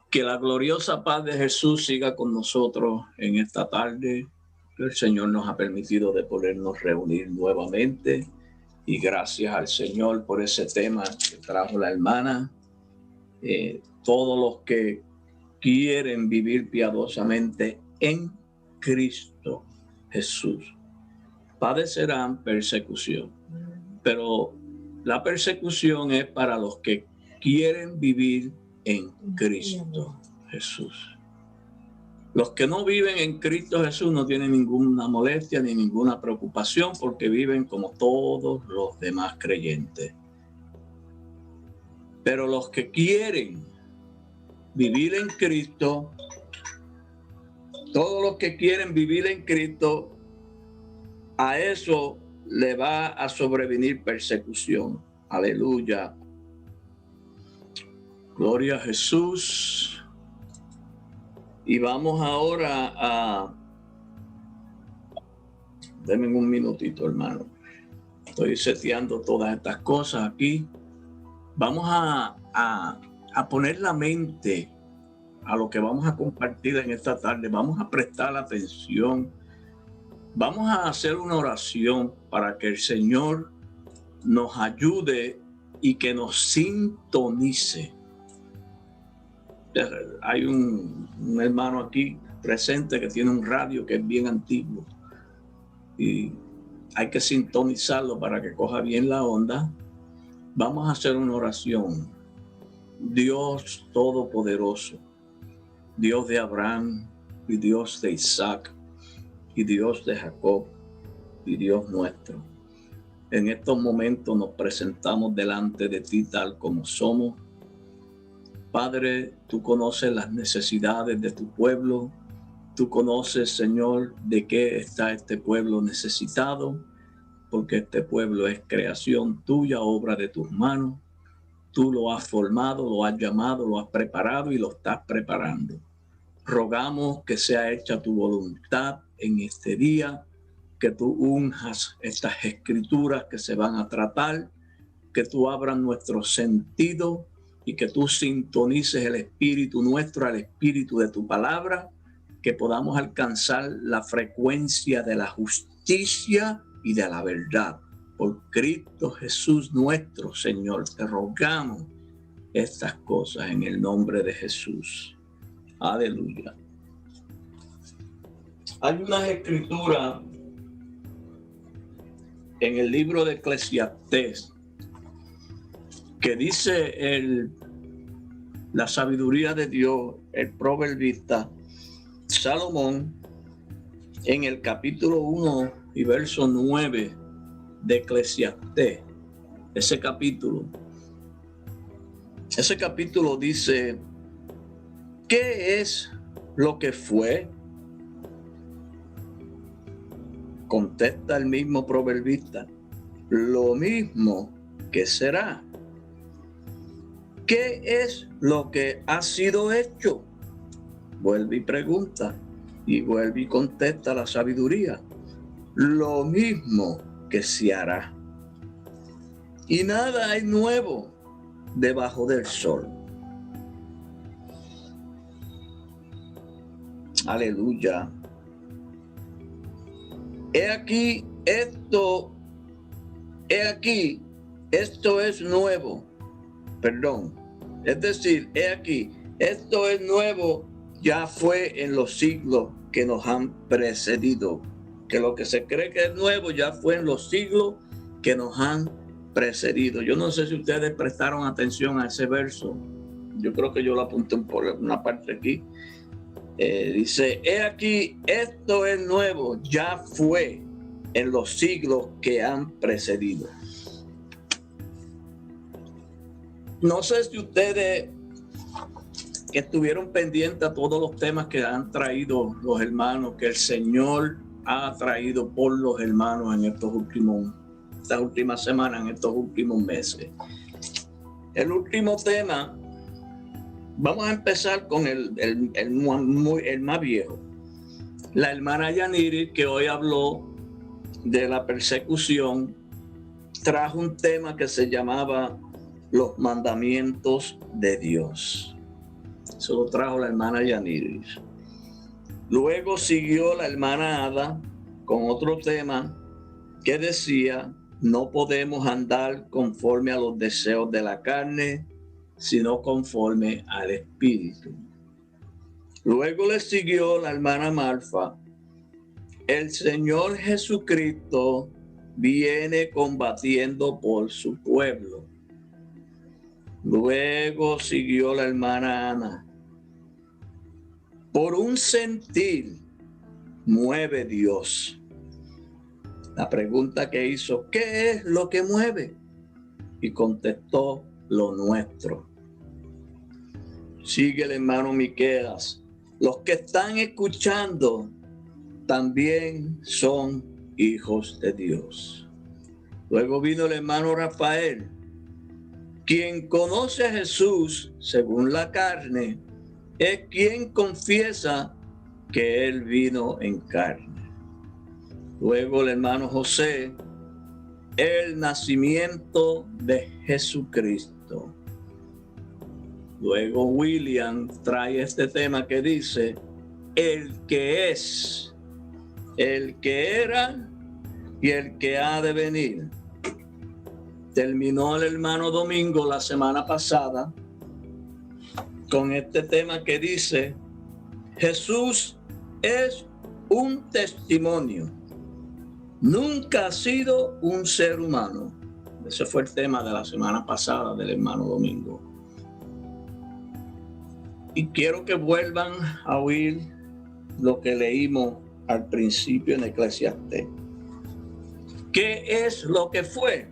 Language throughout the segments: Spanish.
Que la gloriosa paz de Jesús siga con nosotros en esta tarde. El Señor nos ha permitido de podernos reunir nuevamente y gracias al Señor por ese tema que trajo la hermana. Todos los que quieren vivir piadosamente en Cristo Jesús padecerán persecución, pero la persecución es para los que quieren vivir en Cristo Jesús. Los que no viven en Cristo Jesús no tienen ninguna molestia ni ninguna preocupación porque viven como todos los demás creyentes. Pero los que quieren vivir en Cristo, todos los que quieren vivir en Cristo, a eso le va a sobrevenir persecución. Aleluya. Gloria a Jesús. Y vamos ahora a... Denme un minutito, hermano. Estoy seteando todas estas cosas aquí. Vamos a poner la mente a lo que vamos a compartir en esta tarde. Vamos a prestar atención. Vamos a hacer una oración para que el Señor nos ayude y que nos sintonice. Hay un hermano aquí presente que tiene un radio que es bien antiguo y hay que sintonizarlo para que coja bien la onda. Vamos a hacer una oración. Dios Todopoderoso, Dios de Abraham y Dios de Isaac y Dios de Jacob y Dios nuestro. En estos momentos nos presentamos delante de ti tal como somos. Padre, tú conoces las necesidades de tu pueblo. Tú conoces, Señor, de qué está este pueblo necesitado, porque este pueblo es creación tuya, obra de tus manos. Tú lo has formado, lo has llamado, lo has preparado y lo estás preparando. Rogamos que sea hecha tu voluntad en este día, que tú unjas estas escrituras que se van a tratar, que tú abras nuestro sentido y que tú sintonices el espíritu nuestro al espíritu de tu palabra, que podamos alcanzar la frecuencia de la justicia y de la verdad. Por Cristo Jesús nuestro Señor, te rogamos estas cosas en el nombre de Jesús. Aleluya. Hay unas escrituras en el libro de Eclesiastés que dice la sabiduría de Dios, el proverbista Salomón, en el capítulo 1 y verso 9 de Eclesiastés. Ese capítulo dice: ¿qué es lo que fue? Contesta el mismo proverbista: lo mismo que será. ¿Qué es lo que ha sido hecho? Vuelve y pregunta, y vuelve y contesta la sabiduría: lo mismo que se hará. Y nada hay nuevo debajo del sol. Aleluya. He aquí, esto es nuevo. Es decir, he aquí, esto es nuevo, ya fue en los siglos que nos han precedido. Que lo que se cree que es nuevo ya fue en los siglos que nos han precedido. Yo no sé si ustedes prestaron atención a ese verso. Yo creo que yo lo apunté por una parte aquí. Dice: he aquí, esto es nuevo, ya fue en los siglos que han precedido. No sé si ustedes estuvieron pendientes a todos los temas que han traído los hermanos, que el Señor ha traído por los hermanos en estas últimas semanas, en estos últimos meses. El último tema, vamos a empezar con el más viejo. La hermana Yaniri, que hoy habló de la persecución, trajo un tema que se llamaba los mandamientos de Dios. Eso lo trajo la hermana Yaniris. Luego siguió la hermana Ada con otro tema que decía: no podemos andar conforme a los deseos de la carne, sino conforme al Espíritu. Luego le siguió la hermana Marfa: el Señor Jesucristo viene combatiendo por su pueblo. Luego siguió la hermana Ana: por un sentir mueve Dios. La pregunta que hizo: ¿qué es lo que mueve? Y contestó: lo nuestro. Sigue el hermano Miqueas: los que están escuchando también son hijos de Dios. Luego vino el hermano Rafael: quien conoce a Jesús según la carne es quien confiesa que él vino en carne. Luego el hermano José: el nacimiento de Jesucristo. Luego William trae este tema que dice: el que es, el que era y el que ha de venir. Terminó el hermano Domingo la semana pasada con este tema que dice: Jesús es un testimonio, nunca ha sido un ser humano. Ese fue el tema de la semana pasada del hermano Domingo. Y quiero que vuelvan a oír lo que leímos al principio en Eclesiastés. ¿Qué es lo que fue?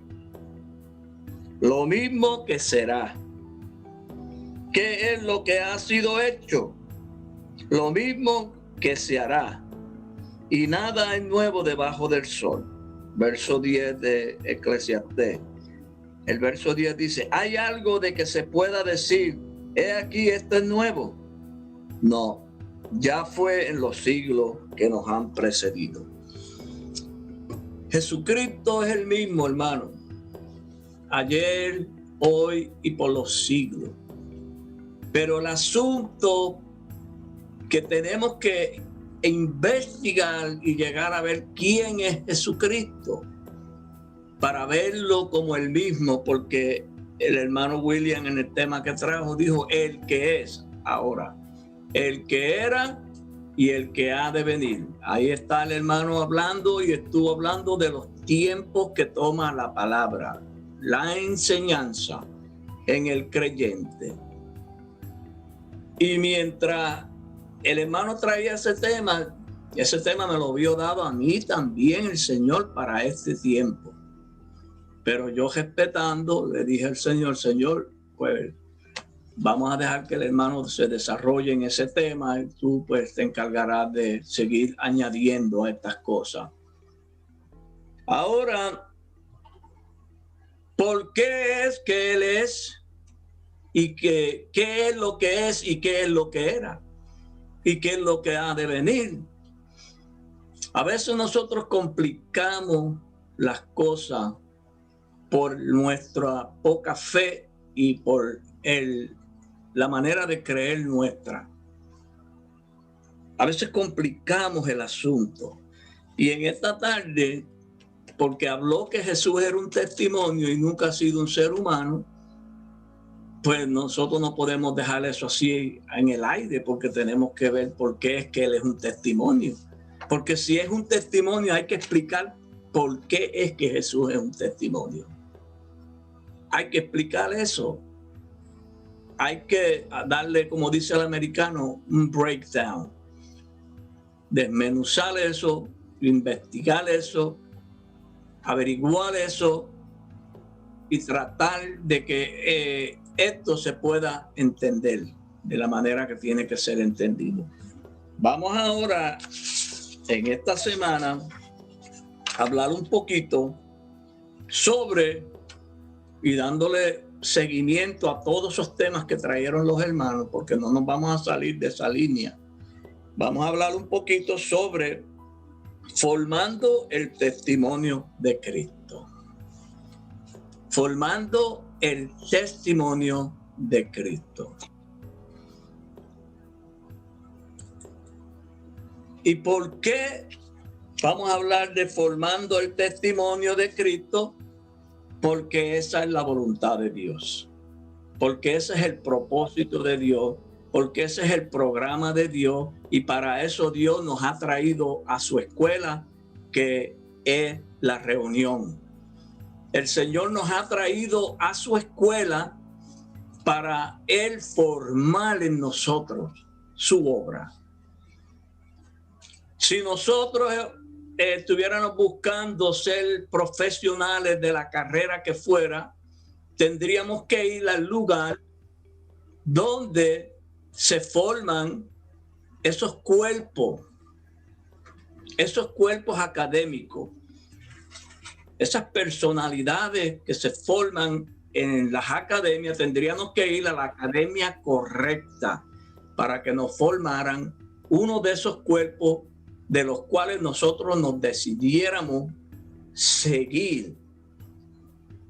Lo mismo que será. ¿Qué es lo que ha sido hecho? Lo mismo que se hará. Y nada es nuevo debajo del sol. Verso 10 de Eclesiastés. El verso 10 dice: ¿hay algo de que se pueda decir, he aquí, esto es nuevo? No, ya fue en los siglos que nos han precedido. Jesucristo es el mismo, hermano, ayer, hoy y por los siglos. Pero el asunto que tenemos que investigar y llegar a ver quién es Jesucristo, para verlo como el mismo, porque el hermano William en el tema que trajo dijo: el que es ahora, el que era y el que ha de venir. Ahí está el hermano hablando, y estuvo hablando de los tiempos que toma la palabra, la enseñanza en el creyente. Y mientras el hermano traía ese tema me lo vio dado a mí también el Señor para este tiempo. Pero yo, respetando, le dije al Señor, pues vamos a dejar que el hermano se desarrolle en ese tema, y tú pues te encargarás de seguir añadiendo a estas cosas. Ahora, ¿por qué es que Él es? Y qué es lo que es, y qué es lo que era, y qué es lo que ha de venir. A veces nosotros complicamos las cosas por nuestra poca fe y por la manera de creer nuestra. A veces complicamos el asunto. Y en esta tarde, porque habló que Jesús era un testimonio y nunca ha sido un ser humano, pues nosotros no podemos dejar eso así en el aire, porque tenemos que ver por qué es que Él es un testimonio. Porque si es un testimonio, hay que explicar por qué es que Jesús es un testimonio. Hay que explicar eso. Hay que darle, como dice el americano, un breakdown. Desmenuzar eso, investigar eso, averiguar eso y tratar de que esto se pueda entender de la manera que tiene que ser entendido. Vamos ahora, en esta semana, a hablar un poquito sobre, y dándole seguimiento a todos esos temas que trajeron los hermanos, porque no nos vamos a salir de esa línea. Vamos a hablar un poquito sobre formando el testimonio de Cristo. Formando el testimonio de Cristo. ¿Y por qué vamos a hablar de formando el testimonio de Cristo? Porque esa es la voluntad de Dios. Porque ese es el propósito de Dios. Porque ese es el programa de Dios. Y para eso Dios nos ha traído a su escuela, que es la reunión. El Señor nos ha traído a su escuela para Él formar en nosotros su obra. Si nosotros estuviéramos buscando ser profesionales de la carrera que fuera, tendríamos que ir al lugar donde se forman esos cuerpos académicos, esas personalidades que se forman en las academias. Tendríamos que ir a la academia correcta para que nos formaran uno de esos cuerpos de los cuales nosotros nos decidiéramos seguir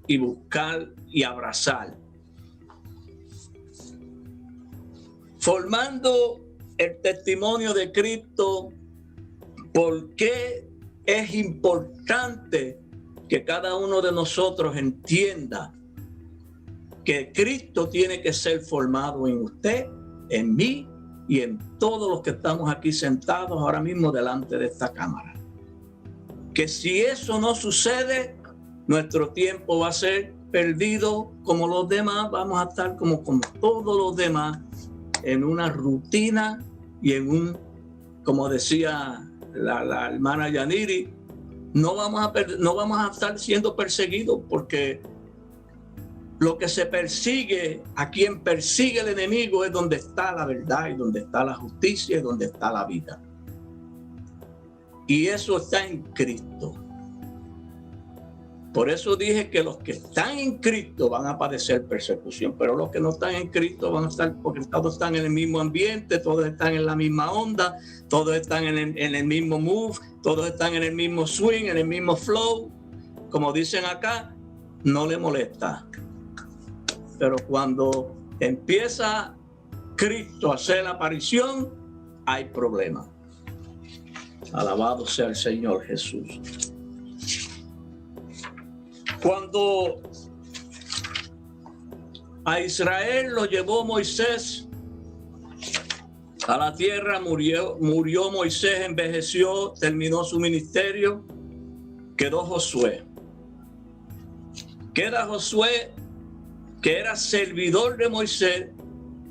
y buscar y abrazar. Formando el testimonio de Cristo, ¿por qué es importante que cada uno de nosotros entienda que Cristo tiene que ser formado en usted, en mí y en todos los que estamos aquí sentados ahora mismo delante de esta cámara? Que si eso no sucede, nuestro tiempo va a ser perdido como los demás. Vamos a estar como todos los demás, en una rutina y en un, como decía la hermana Yaniri, no vamos a estar siendo perseguidos, porque lo que se persigue, a quien persigue el enemigo, es donde está la verdad y donde está la justicia y donde está la vida. Y eso está en Cristo. Por eso dije que los que están en Cristo van a padecer persecución, pero los que no están en Cristo van a estar, porque todos están en el mismo ambiente, todos están en la misma onda, todos están en el mismo move, todos están en el mismo swing, en el mismo flow. Como dicen acá, no le molesta. Pero cuando empieza Cristo a hacer la aparición, hay problema. Alabado sea el Señor Jesús. Cuando a Israel lo llevó Moisés a la tierra, murió Moisés, envejeció, terminó su ministerio, quedó Josué. Queda Josué, que era servidor de Moisés,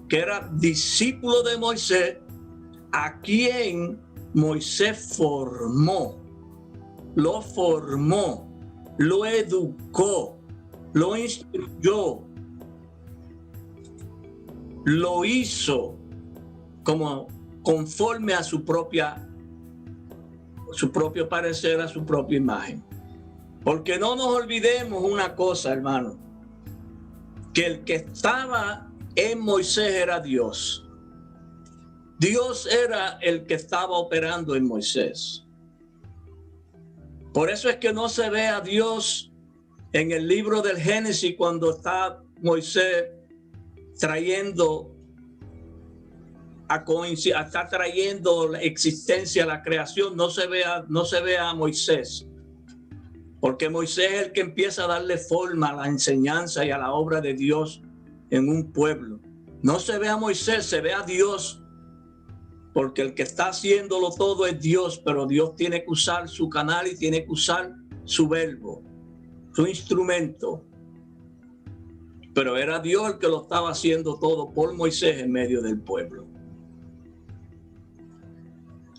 que era discípulo de Moisés, a quien Moisés formó, lo educó, lo instruyó, lo hizo como conforme a su propio parecer, a su propia imagen. Porque no nos olvidemos una cosa, hermano, que el que estaba en Moisés era Dios. Dios era el que estaba operando en Moisés. Por eso es que no se ve a Dios en el libro del Génesis cuando está Moisés trayendo la existencia, la creación. No se ve a Moisés, porque Moisés es el que empieza a darle forma a la enseñanza y a la obra de Dios en un pueblo. No se ve a Moisés, se ve a Dios, porque el que está haciéndolo todo es Dios, pero Dios tiene que usar su canal y tiene que usar su verbo, su instrumento. Pero era Dios el que lo estaba haciendo todo por Moisés en medio del pueblo.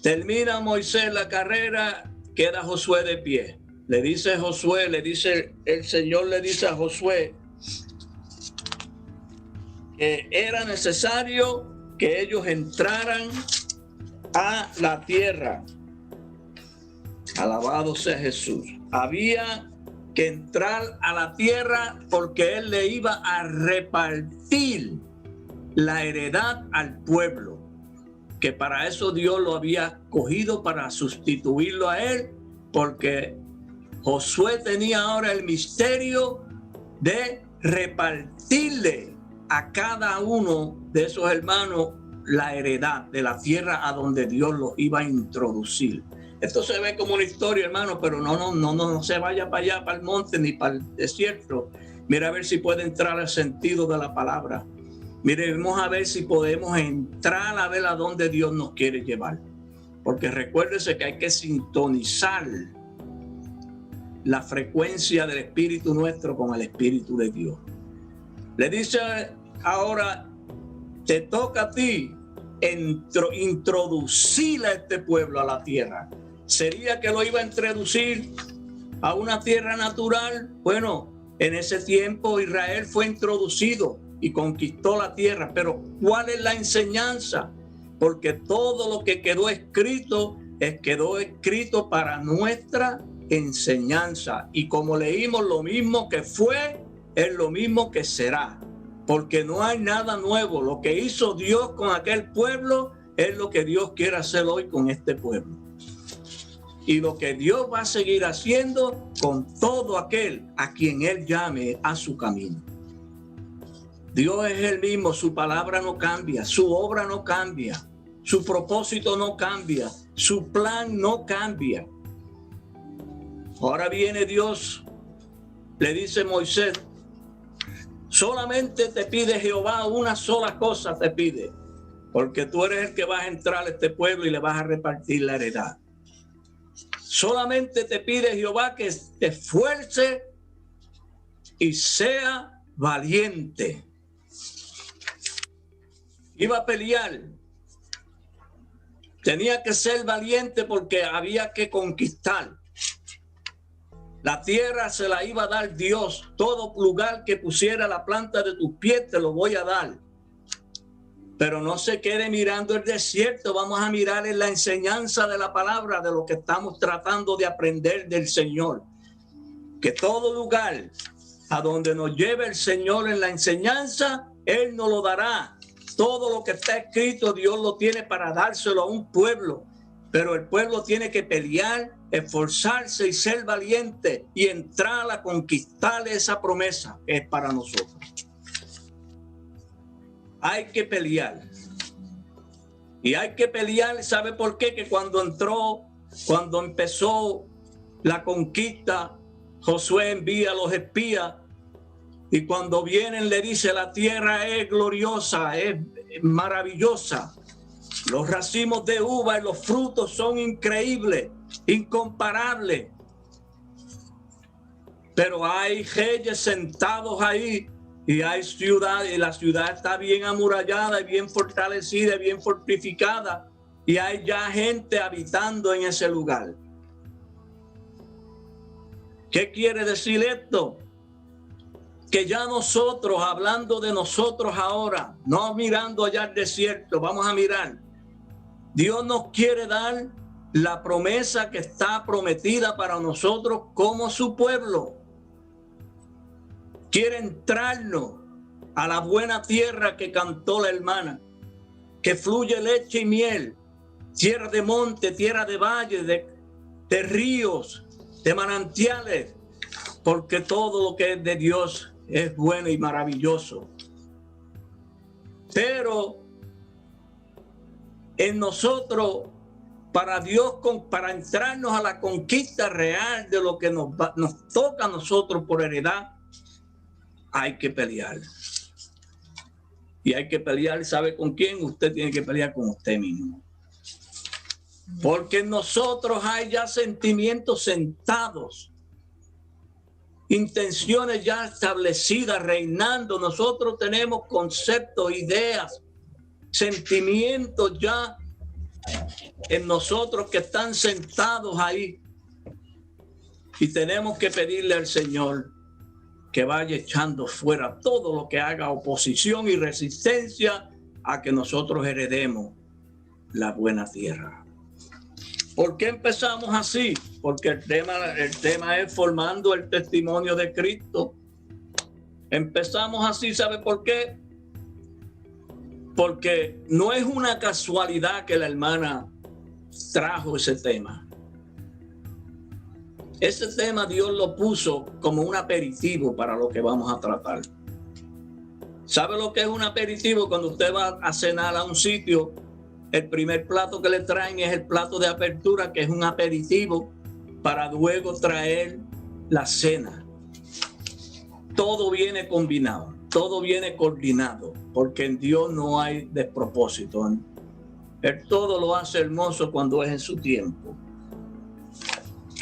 Termina Moisés la carrera, queda Josué de pie. El Señor le dice a Josué que era necesario que ellos entraran a la tierra. Alabado sea Jesús. Había que entrar a la tierra porque Él le iba a repartir la heredad al pueblo, que para eso Dios lo había cogido, para sustituirlo a Él, porque Josué tenía ahora el misterio de repartirle a cada uno de esos hermanos la heredad de la tierra a donde Dios los iba a introducir. Esto se ve como una historia, hermano, pero no se vaya para allá, para el monte ni para el desierto. Mira a ver si puede entrar al sentido de la palabra. Miremos a ver si podemos entrar a ver a dónde Dios nos quiere llevar. Porque recuérdese que hay que sintonizar la frecuencia del espíritu nuestro con el espíritu de Dios. Le dice ahora, te toca a ti introducir a este pueblo a la tierra. ¿Sería que lo iba a introducir a una tierra natural? Bueno, en ese tiempo Israel fue introducido y conquistó la tierra, pero ¿cuál es la enseñanza? Porque todo lo que quedó escrito para nuestra enseñanza. Y como leímos, lo mismo que fue, es lo mismo que será. Porque no hay nada nuevo. Lo que hizo Dios con aquel pueblo es lo que Dios quiere hacer hoy con este pueblo. Y lo que Dios va a seguir haciendo con todo aquel a quien Él llame a su camino. Dios es el mismo, su palabra no cambia, su obra no cambia, su propósito no cambia, su plan no cambia. Ahora viene Dios, le dice Moisés, solamente te pide Jehová una sola cosa te pide, porque tú eres el que vas a entrar a este pueblo y le vas a repartir la heredad. Solamente te pide Jehová que te esfuerce y sea valiente. Iba a pelear. Tenía que ser valiente porque había que conquistar. La tierra se la iba a dar Dios. Todo lugar que pusiera la planta de tus pies te lo voy a dar. Pero no se quede mirando el desierto. Vamos a mirar en la enseñanza de la palabra, de lo que estamos tratando de aprender del Señor. Que todo lugar a donde nos lleve el Señor en la enseñanza, Él nos lo dará. Todo lo que está escrito, Dios lo tiene para dárselo a un pueblo. Pero el pueblo tiene que pelear, esforzarse y ser valiente y entrar a conquistar esa promesa que es para nosotros. Hay que pelear. Y hay que pelear, ¿sabe por qué? Que cuando empezó la conquista, Josué envía a los espías y cuando vienen le dice, la tierra es gloriosa, es maravillosa. Los racimos de uva y los frutos son increíbles, incomparables. Pero hay reyes sentados ahí y hay ciudad, y la ciudad está bien amurallada, y bien fortalecida, y bien fortificada, y hay ya gente habitando en ese lugar. ¿Qué quiere decir esto? Que ya nosotros, hablando de nosotros ahora, no mirando allá al desierto, vamos a mirar. Dios nos quiere dar la promesa que está prometida para nosotros como su pueblo. Quiere entrarnos a la buena tierra que cantó la hermana, que fluye leche y miel, tierra de monte, tierra de valle, de ríos, de manantiales, porque todo lo que es de Dios es bueno y maravilloso. Pero en nosotros, para Dios, para entrarnos a la conquista real de lo que nos toca a nosotros por heredad, hay que pelear. Y hay que pelear, ¿sabe con quién? Usted tiene que pelear con usted mismo. Porque en nosotros hay ya sentimientos sentados, intenciones ya establecidas, reinando. Nosotros tenemos conceptos, ideas, sentimientos ya en nosotros que están sentados ahí. Y tenemos que pedirle al Señor que vaya echando fuera todo lo que haga oposición y resistencia a que nosotros heredemos la buena tierra. ¿Por qué empezamos así? Porque el tema es formando el testimonio de Cristo. Empezamos así, ¿sabe por qué? Porque no es una casualidad que la hermana trajo ese tema. Ese tema Dios lo puso como un aperitivo para lo que vamos a tratar. ¿Sabe lo que es un aperitivo? Cuando usted va a cenar a un sitio, el primer plato que le traen es el plato de apertura, que es un aperitivo, para luego traer la cena. Todo viene combinado, todo viene coordinado, porque en Dios no hay despropósito. Él todo lo hace hermoso cuando es en su tiempo.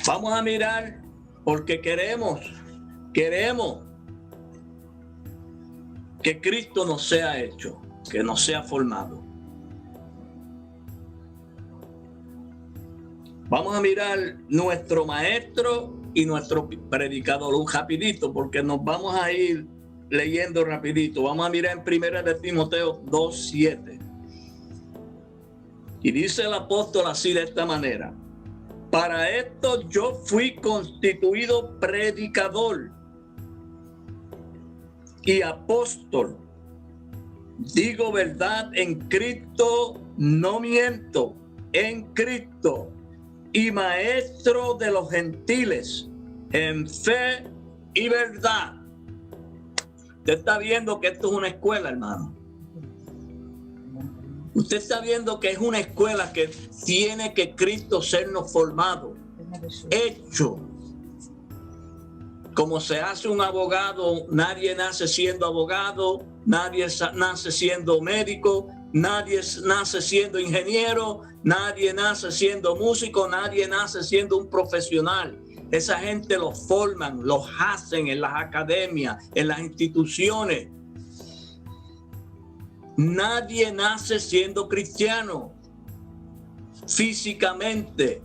Vamos a mirar, porque queremos que Cristo nos sea hecho, que nos sea formado. Vamos a mirar nuestro maestro y nuestro predicador, un rapidito, porque nos vamos a ir leyendo rapidito. Vamos a mirar en 1 de Timoteo 2:7. Y dice el apóstol así, de esta manera: para esto yo fui constituido predicador y apóstol. Digo verdad en Cristo, no miento, en Cristo, y maestro de los gentiles en fe y verdad. Usted está viendo que esto es una escuela, hermano. Usted está viendo que es una escuela que tiene que Cristo sernos formado, hecho. Como se hace un abogado, nadie nace siendo abogado, nadie nace siendo médico, nadie nace siendo ingeniero, nadie nace siendo músico, nadie nace siendo un profesional. Esa gente los forman, los hacen en las academias, en las instituciones. Nadie nace siendo cristiano físicamente.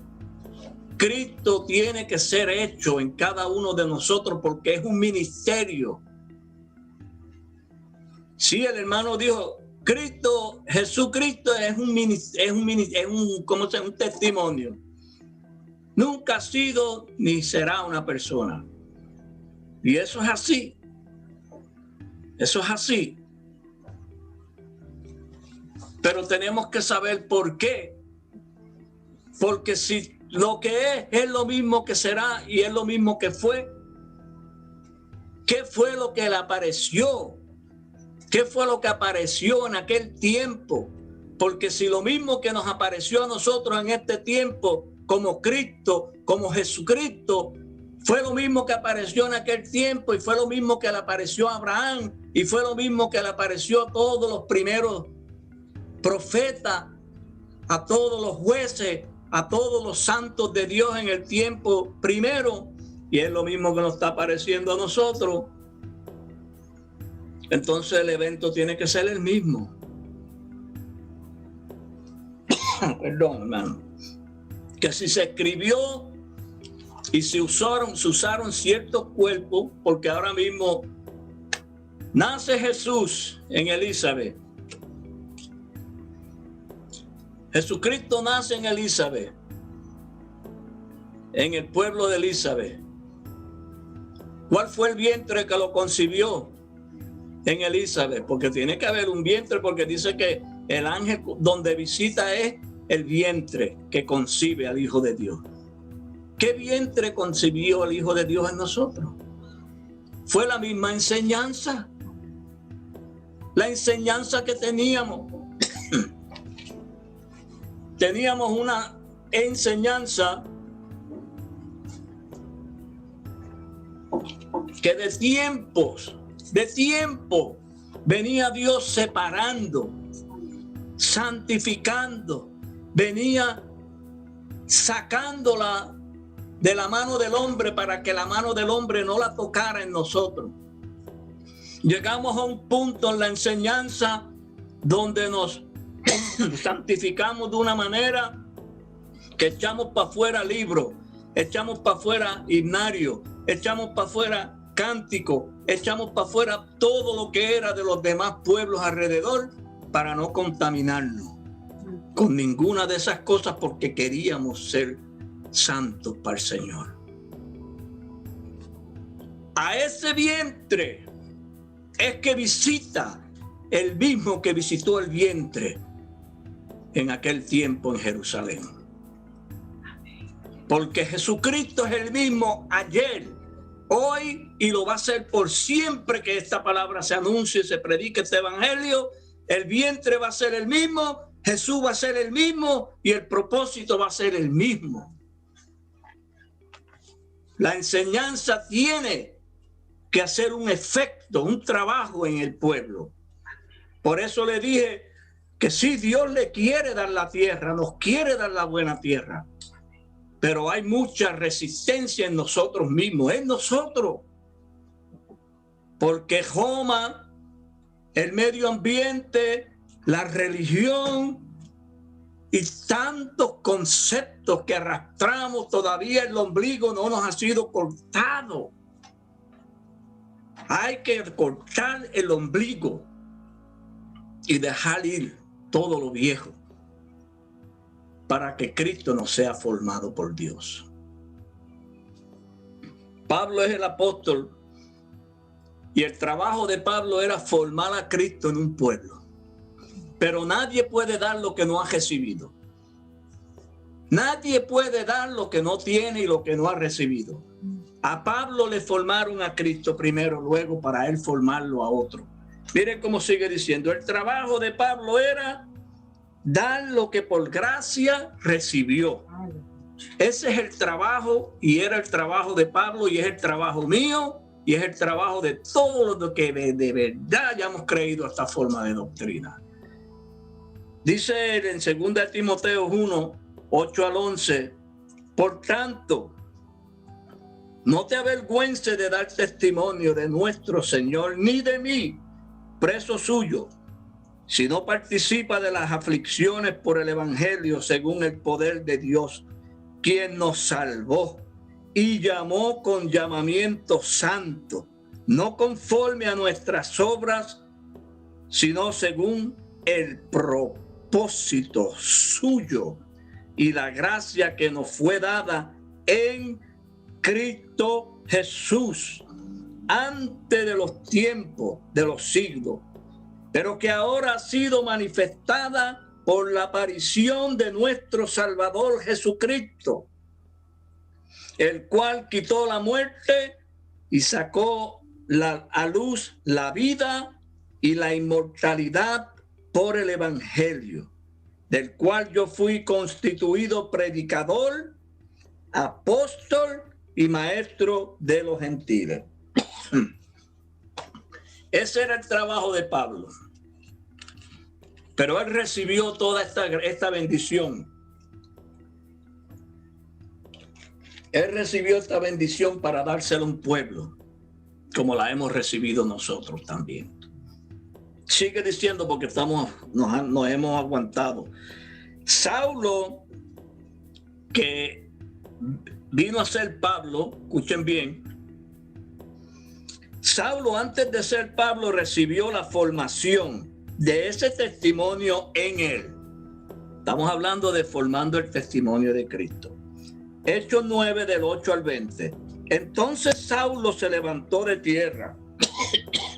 Cristo tiene que ser hecho en cada uno de nosotros porque es un ministerio. Sí, el hermano dijo, Jesucristo es un testimonio. Nunca ha sido ni será una persona. Y eso es así. Eso es así. Pero tenemos que saber por qué. Porque si lo que es lo mismo que será y es lo mismo que fue, ¿qué fue lo que le apareció? ¿Qué fue lo que apareció en aquel tiempo? Porque si lo mismo que nos apareció a nosotros en este tiempo, como Cristo, como Jesucristo, fue lo mismo que apareció en aquel tiempo y fue lo mismo que le apareció a Abraham y fue lo mismo que le apareció a todos los primeros profetas, a todos los jueces, a todos los santos de Dios en el tiempo primero, y es lo mismo que nos está apareciendo a nosotros. Entonces el evento tiene que ser el mismo. Perdón, hermano. Que si se escribió y se usaron ciertos cuerpos, porque ahora mismo nace Jesús en Elizabeth. Jesucristo nace en Elizabeth, en el pueblo de Elizabeth. ¿Cuál fue el vientre que lo concibió en Elizabeth? Porque tiene que haber un vientre, porque dice que el ángel donde visita es el vientre que concibe al Hijo de Dios. ¿Qué vientre concibió el Hijo de Dios en nosotros? Fue la misma enseñanza. La enseñanza que teníamos. Teníamos una enseñanza que de tiempo venía Dios separando, santificando, venía sacándola de la mano del hombre para que la mano del hombre no la tocara en nosotros. Llegamos a un punto en la enseñanza donde nos santificamos de una manera que echamos para afuera libros, echamos para afuera himnario, echamos para afuera cántico, echamos para afuera todo lo que era de los demás pueblos alrededor para no contaminarnos con ninguna de esas cosas porque queríamos ser santos para el Señor. A ese vientre es que visita el mismo que visitó el vientre en aquel tiempo en Jerusalén. Porque Jesucristo es el mismo ayer, hoy y lo va a ser por siempre que esta palabra se anuncie y se predique este evangelio. El vientre va a ser el mismo, Jesús va a ser el mismo y el propósito va a ser el mismo. La enseñanza tiene que hacer un efecto, un trabajo en el pueblo. Por eso le dije que sí, Dios le quiere dar la tierra, nos quiere dar la buena tierra, pero hay mucha resistencia en nosotros mismos, en nosotros, porque Roma, el medio ambiente, la religión y tantos conceptos que arrastramos, todavía el ombligo no nos ha sido cortado. Hay que cortar el ombligo y dejar ir todo lo viejo para que Cristo no sea formado por Dios. Pablo es el apóstol y el trabajo de Pablo era formar a Cristo en un pueblo. Pero nadie puede dar lo que no ha recibido. Nadie puede dar lo que no tiene y lo que no ha recibido. A Pablo le formaron a Cristo primero, luego para él formarlo a otro. Miren cómo sigue diciendo. El trabajo de Pablo era dar lo que por gracia recibió. Ese es el trabajo y era el trabajo de Pablo y es el trabajo mío y es el trabajo de todos los que de verdad hayamos creído a esta forma de doctrina. Dice en 2 Timoteo 1, 8 al 11, por tanto, no te avergüences de dar testimonio de nuestro Señor, ni de mí, preso suyo, si no participa de las aflicciones por el Evangelio según el poder de Dios, quien nos salvó y llamó con llamamiento santo, no conforme a nuestras obras, sino según el propósito suyo y la gracia que nos fue dada en Cristo Jesús antes de los tiempos de los siglos, pero que ahora ha sido manifestada por la aparición de nuestro Salvador Jesucristo, el cual quitó la muerte y sacó a luz la vida y la inmortalidad por el Evangelio, del cual yo fui constituido predicador, apóstol y maestro de los gentiles. Ese era el trabajo de Pablo. Pero él recibió toda esta bendición. Él recibió esta bendición para dársela a un pueblo, como la hemos recibido nosotros también. Sigue diciendo porque nos hemos aguantado. Saulo, que vino a ser Pablo, escuchen bien, Saulo antes de ser Pablo recibió la formación de ese testimonio en él. Estamos hablando de formando el testimonio de Cristo. Hechos 9 del 8 al 20. Entonces Saulo se levantó de tierra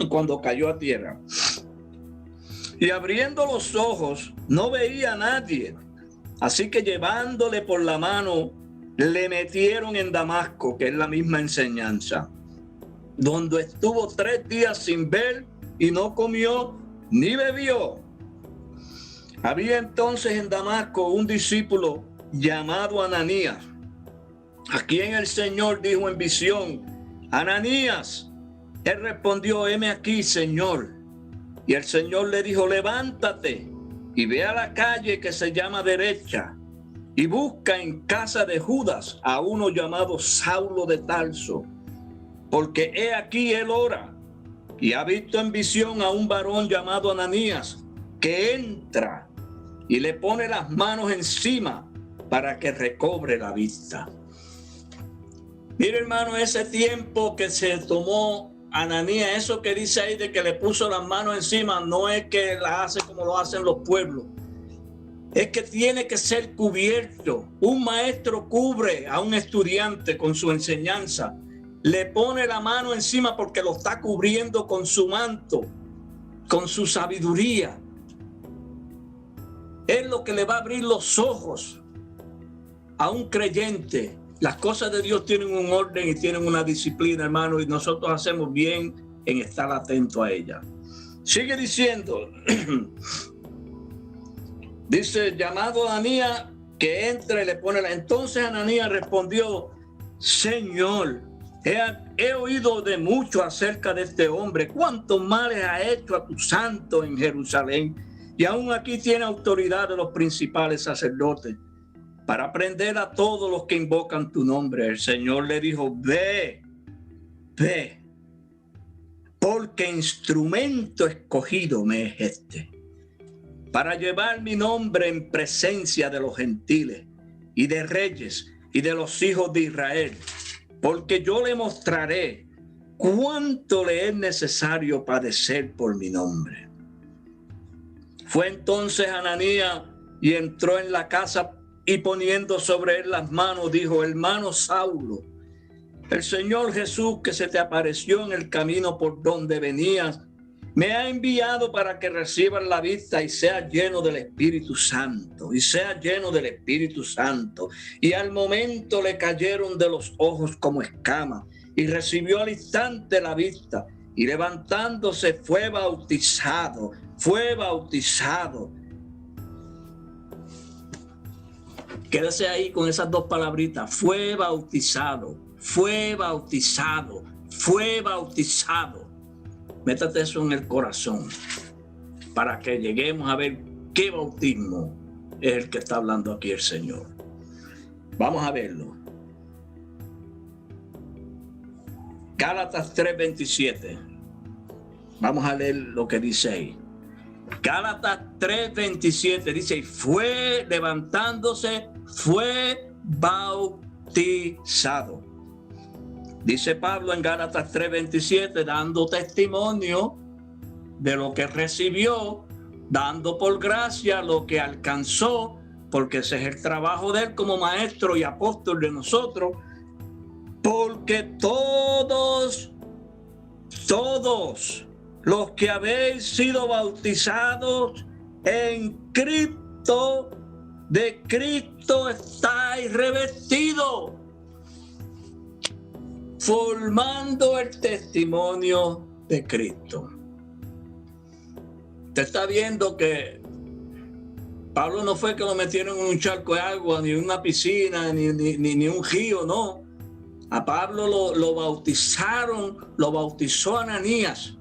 cuando cayó a tierra y abriendo los ojos no veía a nadie. Así que llevándole por la mano le metieron en Damasco, que es la misma enseñanza, donde estuvo 3 días sin ver y no comió ni bebió. Había entonces en Damasco un discípulo llamado Ananías, a quien el Señor dijo en visión: Ananías. Él respondió: heme aquí, Señor. Y el Señor le dijo: levántate y ve a la calle que se llama Derecha y busca en casa de Judas a uno llamado Saulo de Tarso, porque he aquí él ora y ha visto en visión a un varón llamado Ananías que entra y le pone las manos encima para que recobre la vista. Mire, hermano, ese tiempo que se tomó Ananías, eso que dice ahí de que le puso las manos encima, no es que la hace como lo hacen los pueblos. Es que tiene que ser cubierto. Un maestro cubre a un estudiante con su enseñanza. Le pone la mano encima porque lo está cubriendo con su manto, con su sabiduría. Es lo que le va a abrir los ojos a un creyente Las cosas de Dios tienen un orden y tienen una disciplina, hermano, y nosotros hacemos bien en estar atentos a ella. Sigue diciendo, dice, llamado Ananías, que entre y le pone la... Entonces Ananías respondió, Señor, he oído de mucho acerca de este hombre, cuántos males ha hecho a tu santo en Jerusalén, y aún aquí tiene autoridad de los principales sacerdotes para prender a todos los que invocan tu nombre. El Señor le dijo, ve, porque instrumento escogido me es este, para llevar mi nombre en presencia de los gentiles y de reyes y de los hijos de Israel, porque yo le mostraré cuánto le es necesario padecer por mi nombre. Fue entonces Ananías y entró en la casa, y poniendo sobre él las manos, dijo, hermano Saulo, el Señor Jesús que se te apareció en el camino por donde venías, me ha enviado para que recibas la vista y seas lleno del Espíritu Santo, Y al momento le cayeron de los ojos como escamas, y recibió al instante la vista, y levantándose fue bautizado. Quédese ahí con esas dos palabritas, fue bautizado. Métate eso en el corazón para que lleguemos a ver qué bautismo es el que está hablando aquí el Señor. Vamos a verlo. Gálatas 3:27. Vamos a leer lo que dice ahí. Gálatas 3:27 dice, y fue levantándose, fue bautizado. Dice Pablo en Gálatas 3:27, dando testimonio de lo que recibió, dando por gracia lo que alcanzó, porque ese es el trabajo de él como maestro y apóstol de nosotros, porque todos los que habéis sido bautizados en Cristo, de Cristo estáis revestidos, formando el testimonio de Cristo. Usted está viendo que Pablo no fue que lo metieron en un charco de agua, ni en una piscina, ni un río, no. A Pablo lo bautizaron, lo bautizó Ananías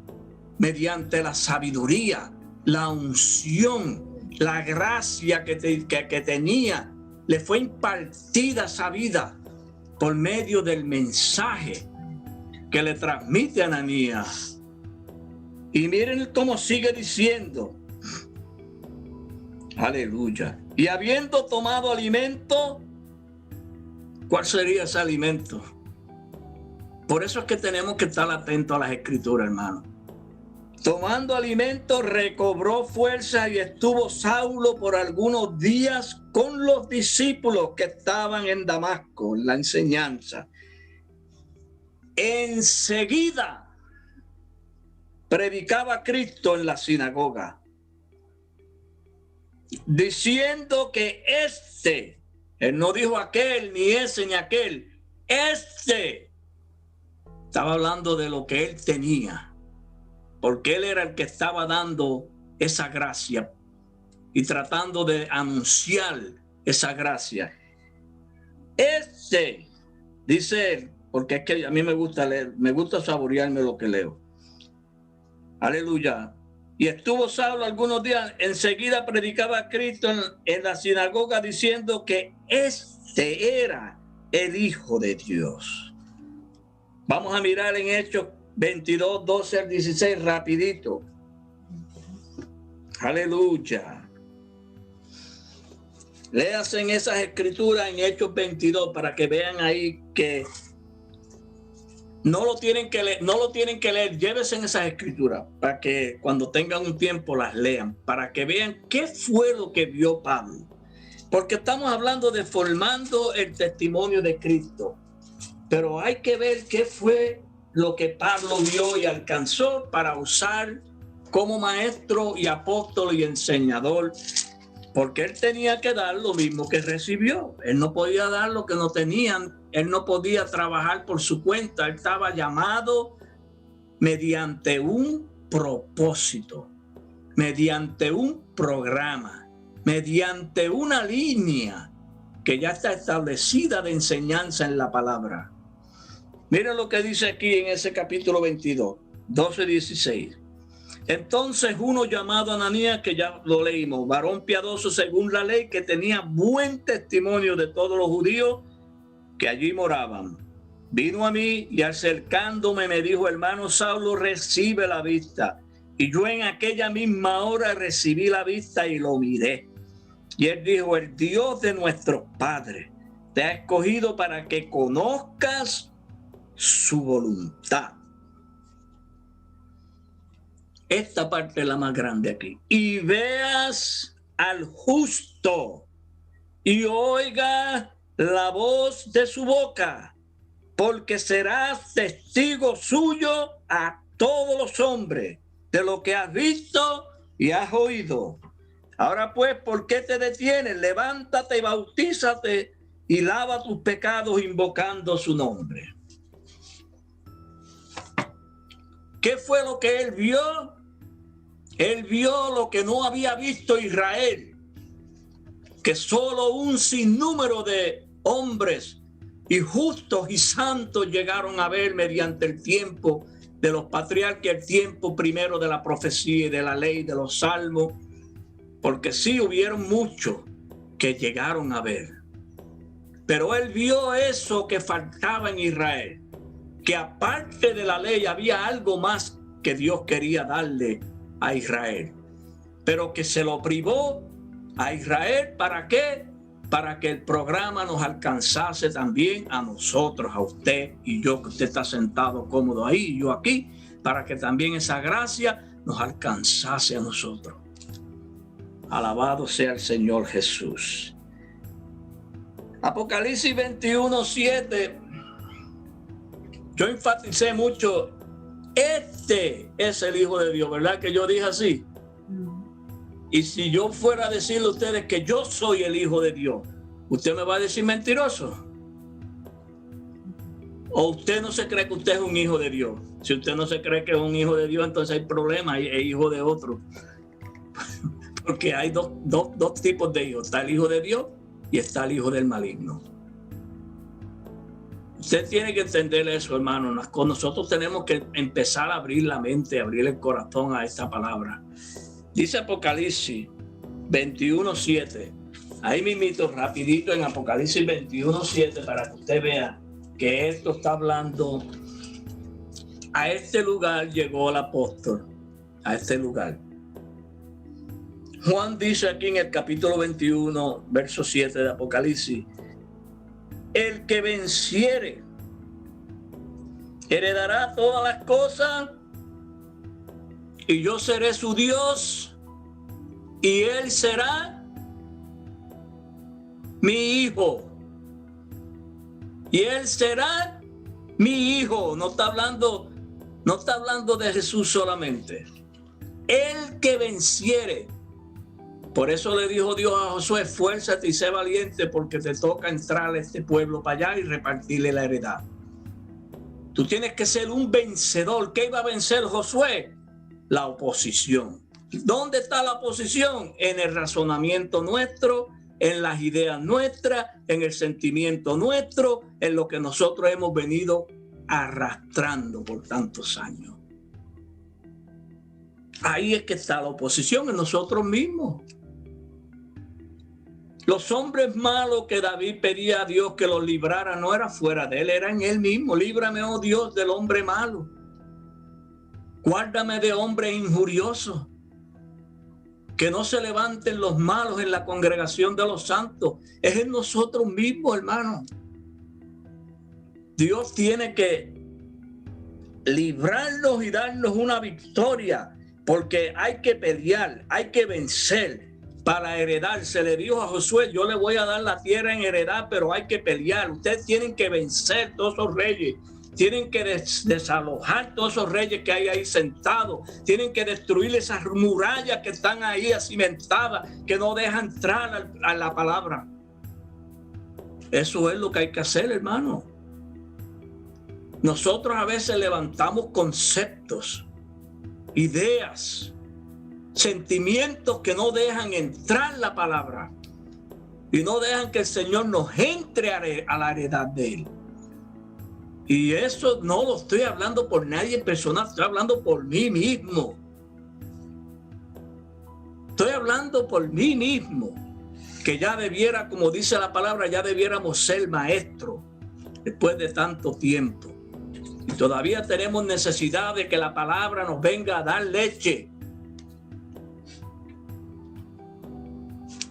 mediante la sabiduría, la unción, la gracia que tenía. Le fue impartida esa vida por medio del mensaje que le transmite Ananías. Y miren cómo sigue diciendo. Aleluya. Y habiendo tomado alimento, ¿cuál sería ese alimento? Por eso es que tenemos que estar atentos a las escrituras, hermano. Tomando alimento, recobró fuerza y estuvo Saulo por algunos días con los discípulos que estaban en Damasco, en la enseñanza. Enseguida predicaba Cristo en la sinagoga, diciendo que él no dijo aquel, ni ese, ni aquel, estaba hablando de lo que él tenía, porque él era el que estaba dando esa gracia y tratando de anunciar esa gracia. Dice él, porque es que a mí me gusta leer, me gusta saborearme lo que leo. Aleluya. Y estuvo Saulo algunos días, enseguida predicaba a Cristo en la sinagoga diciendo que este era el Hijo de Dios. Vamos a mirar en Hechos 22, 12 al 16, rapidito. Aleluya. Léase en esas escrituras en Hechos 22 para que vean ahí que no lo tienen que leer, llévense en esas escrituras para que cuando tengan un tiempo las lean, para que vean qué fue lo que vio Pablo. Porque estamos hablando de formando el testimonio de Cristo, pero hay que ver qué fue lo que Pablo vio y alcanzó para usar como maestro y apóstol y enseñador, porque él tenía que dar lo mismo que recibió. Él no podía dar lo que no tenían Él no podía trabajar por su cuenta. Él estaba llamado mediante un propósito, mediante un programa, mediante una línea que ya está establecida de enseñanza en la palabra. Miren lo que dice aquí en ese capítulo 22, 12-16. Entonces uno llamado Ananías, que ya lo leímos, varón piadoso según la ley, que tenía buen testimonio de todos los judíos que allí moraban, vino a mí y acercándome me dijo: hermano Saulo, recibe la vista. Y yo en aquella misma hora recibí la vista y lo miré. Y él dijo: el Dios de nuestros padres te ha escogido para que conozcas su voluntad. Esta parte es la más grande aquí. Y veas al justo y oiga la voz de su boca, porque serás testigo suyo a todos los hombres de lo que has visto y has oído. Ahora pues, ¿por qué te detienes? Levántate y bautízate y lava tus pecados invocando su nombre. ¿Qué fue lo que él vio? Él vio lo que no había visto Israel, que solo un sinnúmero de hombres y justos y santos llegaron a ver mediante el tiempo de los patriarcas, el tiempo primero de la profecía y de la ley, de los salmos, porque sí hubieron muchos que llegaron a ver. Pero él vio eso que faltaba en Israel, que aparte de la ley había algo más que Dios quería darle a Israel, pero que se lo privó a Israel. ¿Para qué? Para que el programa nos alcanzase también a nosotros, a usted y yo, que usted está sentado cómodo ahí y yo aquí, para que también esa gracia nos alcanzase a nosotros. Alabado sea el Señor Jesús. Apocalipsis 21:7. Yo enfaticé mucho: este es el Hijo de Dios, ¿verdad? Que yo dije así. Y si yo fuera a decirle a ustedes que yo soy el Hijo de Dios, ¿usted me va a decir mentiroso? ¿O usted no se cree que usted es un hijo de Dios? Si usted no se cree que es un hijo de Dios, entonces hay problema, es hijo de otro. Porque hay dos tipos de hijos. Está el Hijo de Dios y está el hijo del maligno. Usted tiene que entender eso, hermano. Nosotros tenemos que empezar a abrir la mente, abrir el corazón a esta palabra. Dice Apocalipsis 21:7. Ahí mismito, rapidito, en Apocalipsis 21:7, para que usted vea que esto está hablando. A este lugar llegó el apóstol, a este lugar. Juan dice aquí en el capítulo 21, verso 7 de Apocalipsis: el que venciere heredará todas las cosas, y yo seré su Dios, y él será mi hijo. Y él será mi hijo. No está hablando de Jesús solamente. El que venciere. Por eso le dijo Dios a Josué: esfuérzate y sé valiente, porque te toca entrar a este pueblo para allá y repartirle la heredad. Tú tienes que ser un vencedor. ¿Qué iba a vencer Josué? La oposición. ¿Dónde está la oposición? En el razonamiento nuestro, en las ideas nuestras, en el sentimiento nuestro, en lo que nosotros hemos venido arrastrando por tantos años. Ahí es que está la oposición, en nosotros mismos. Los hombres malos que David pedía a Dios que los librara no era fuera de él, era en él mismo. Líbrame, oh Dios, del hombre malo. Guárdame de hombres injuriosos. Que no se levanten los malos en la congregación de los santos. Es en nosotros mismos, hermano. Dios tiene que librarnos y darnos una victoria, porque hay que pelear, hay que vencer para heredar. Se le dijo a Josué: yo le voy a dar la tierra en heredad, pero hay que pelear. Ustedes tienen que vencer todos esos reyes. Tienen que desalojar todos esos reyes que hay ahí sentados. Tienen que destruir esas murallas que están ahí acimentadas, que no dejan entrar a la palabra. Eso es lo que hay que hacer, hermano. Nosotros a veces levantamos conceptos, ideas, sentimientos que no dejan entrar la palabra y no dejan que el Señor nos entre a la heredad de Él. Y eso no lo estoy hablando por nadie personal, estoy hablando por mí mismo. Estoy hablando por mí mismo, que ya debiera, como dice la palabra, ya debiéramos ser maestros después de tanto tiempo. Y todavía tenemos necesidad de que la palabra nos venga a dar leche.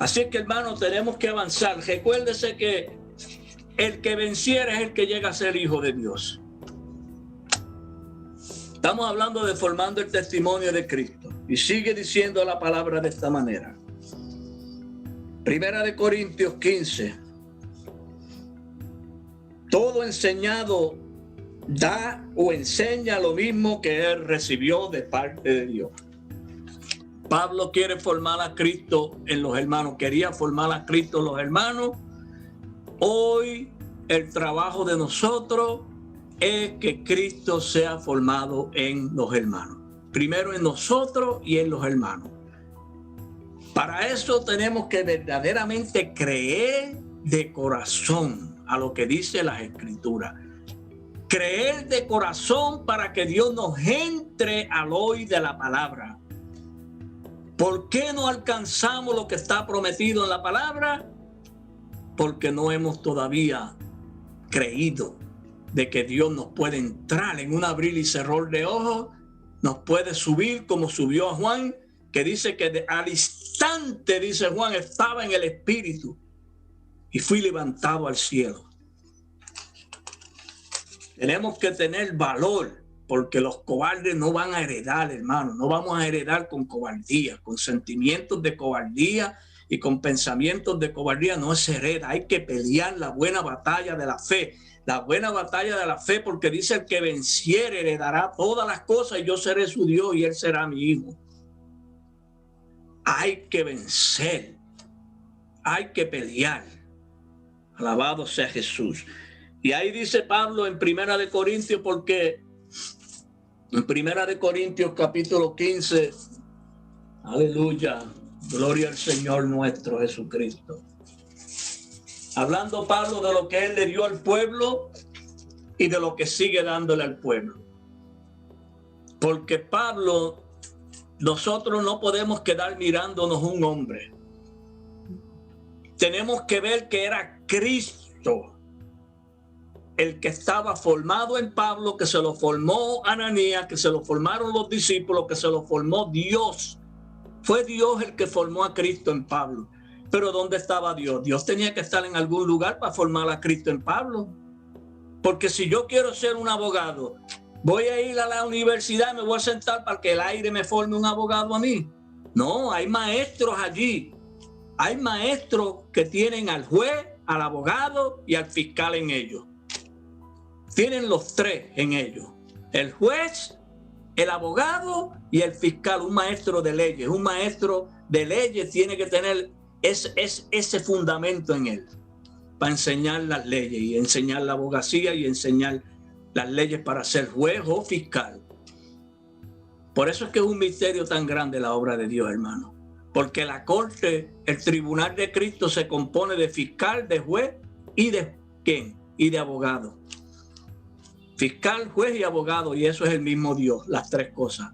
Así que, hermano, tenemos que avanzar. Recuérdese que el que venciera es el que llega a ser hijo de Dios. Estamos hablando de formando el testimonio de Cristo. Y sigue diciendo la palabra de esta manera. Primera de Corintios 15. Todo enseñado da o enseña lo mismo que él recibió de parte de Dios. Pablo quiere formar a Cristo en los hermanos. Quería formar a Cristo en los hermanos. Hoy el trabajo de nosotros es que Cristo sea formado en los hermanos. Primero en nosotros y en los hermanos. Para eso tenemos que verdaderamente creer de corazón a lo que dice las Escrituras. Creer de corazón para que Dios nos entre al oír de la palabra. ¿Por qué no alcanzamos lo que está prometido en la palabra? Porque no hemos todavía creído de que Dios nos puede entrar en un abrir y cerrar de ojos, nos puede subir como subió a Juan, que dice que al instante, dice Juan, estaba en el Espíritu y fui levantado al cielo. Tenemos que tener valor, porque los cobardes no van a heredar, hermano. No vamos a heredar con cobardía, con sentimientos de cobardía y con pensamientos de cobardía. No se hereda. Hay que pelear la buena batalla de la fe. La buena batalla de la fe, porque dice: el que venciere heredará todas las cosas y yo seré su Dios y él será mi hijo. Hay que vencer. Hay que pelear. Alabado sea Jesús. Y ahí dice Pablo en Primera de Corintios, porque en Primera de Corintios capítulo 15, aleluya, gloria al Señor nuestro Jesucristo. Hablando Pablo de lo que él le dio al pueblo y de lo que sigue dándole al pueblo. Porque Pablo, nosotros no podemos quedar mirándonos un hombre. Tenemos que ver que era Cristo el que estaba formado en Pablo, que se lo formó Ananías, que se lo formaron los discípulos, que se lo formó Dios. Fue Dios el que formó a Cristo en Pablo. Pero ¿dónde estaba Dios? Dios tenía que estar en algún lugar para formar a Cristo en Pablo. Porque si yo quiero ser un abogado, voy a ir a la universidad, me voy a sentar para que el aire me forme un abogado a mí. No, hay maestros allí. Hay maestros que tienen al juez, al abogado y al fiscal en ellos. Tienen los tres en ellos: el juez, el abogado y el fiscal. Un maestro de leyes. Un maestro de leyes tiene que tener ese fundamento en él para enseñar las leyes y enseñar la abogacía y enseñar las leyes para ser juez o fiscal. Por eso es que es un misterio tan grande la obra de Dios, hermano. Porque la corte, el tribunal de Cristo se compone de fiscal, de juez y de ¿quién? Y de abogado. Fiscal, juez y abogado, y eso es el mismo Dios, las tres cosas.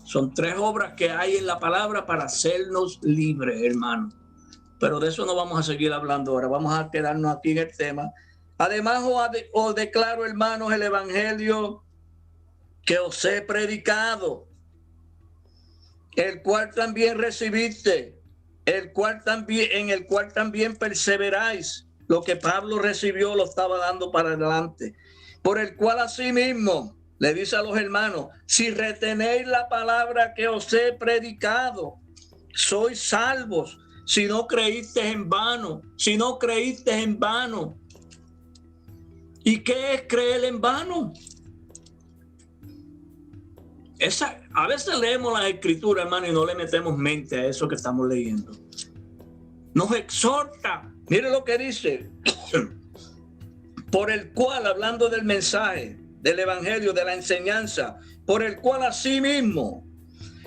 Son tres obras que hay en la palabra para hacernos libres, hermano. Pero de eso no vamos a seguir hablando ahora, vamos a quedarnos aquí en el tema. Además, os declaro, hermanos, el evangelio que os he predicado, el cual también recibiste, en el cual también perseveráis. Lo que Pablo recibió lo estaba dando para adelante. Por el cual asimismo le dice a los hermanos: si retenéis la palabra que os he predicado, sois salvos. Si no creíste en vano, si no creíste en vano. ¿Y qué es creer en vano? A veces leemos las escrituras, hermano, y no le metemos mente a eso que estamos leyendo. Nos exhorta Mire lo que dice, por el cual, hablando del mensaje, del evangelio, de la enseñanza, por el cual asimismo,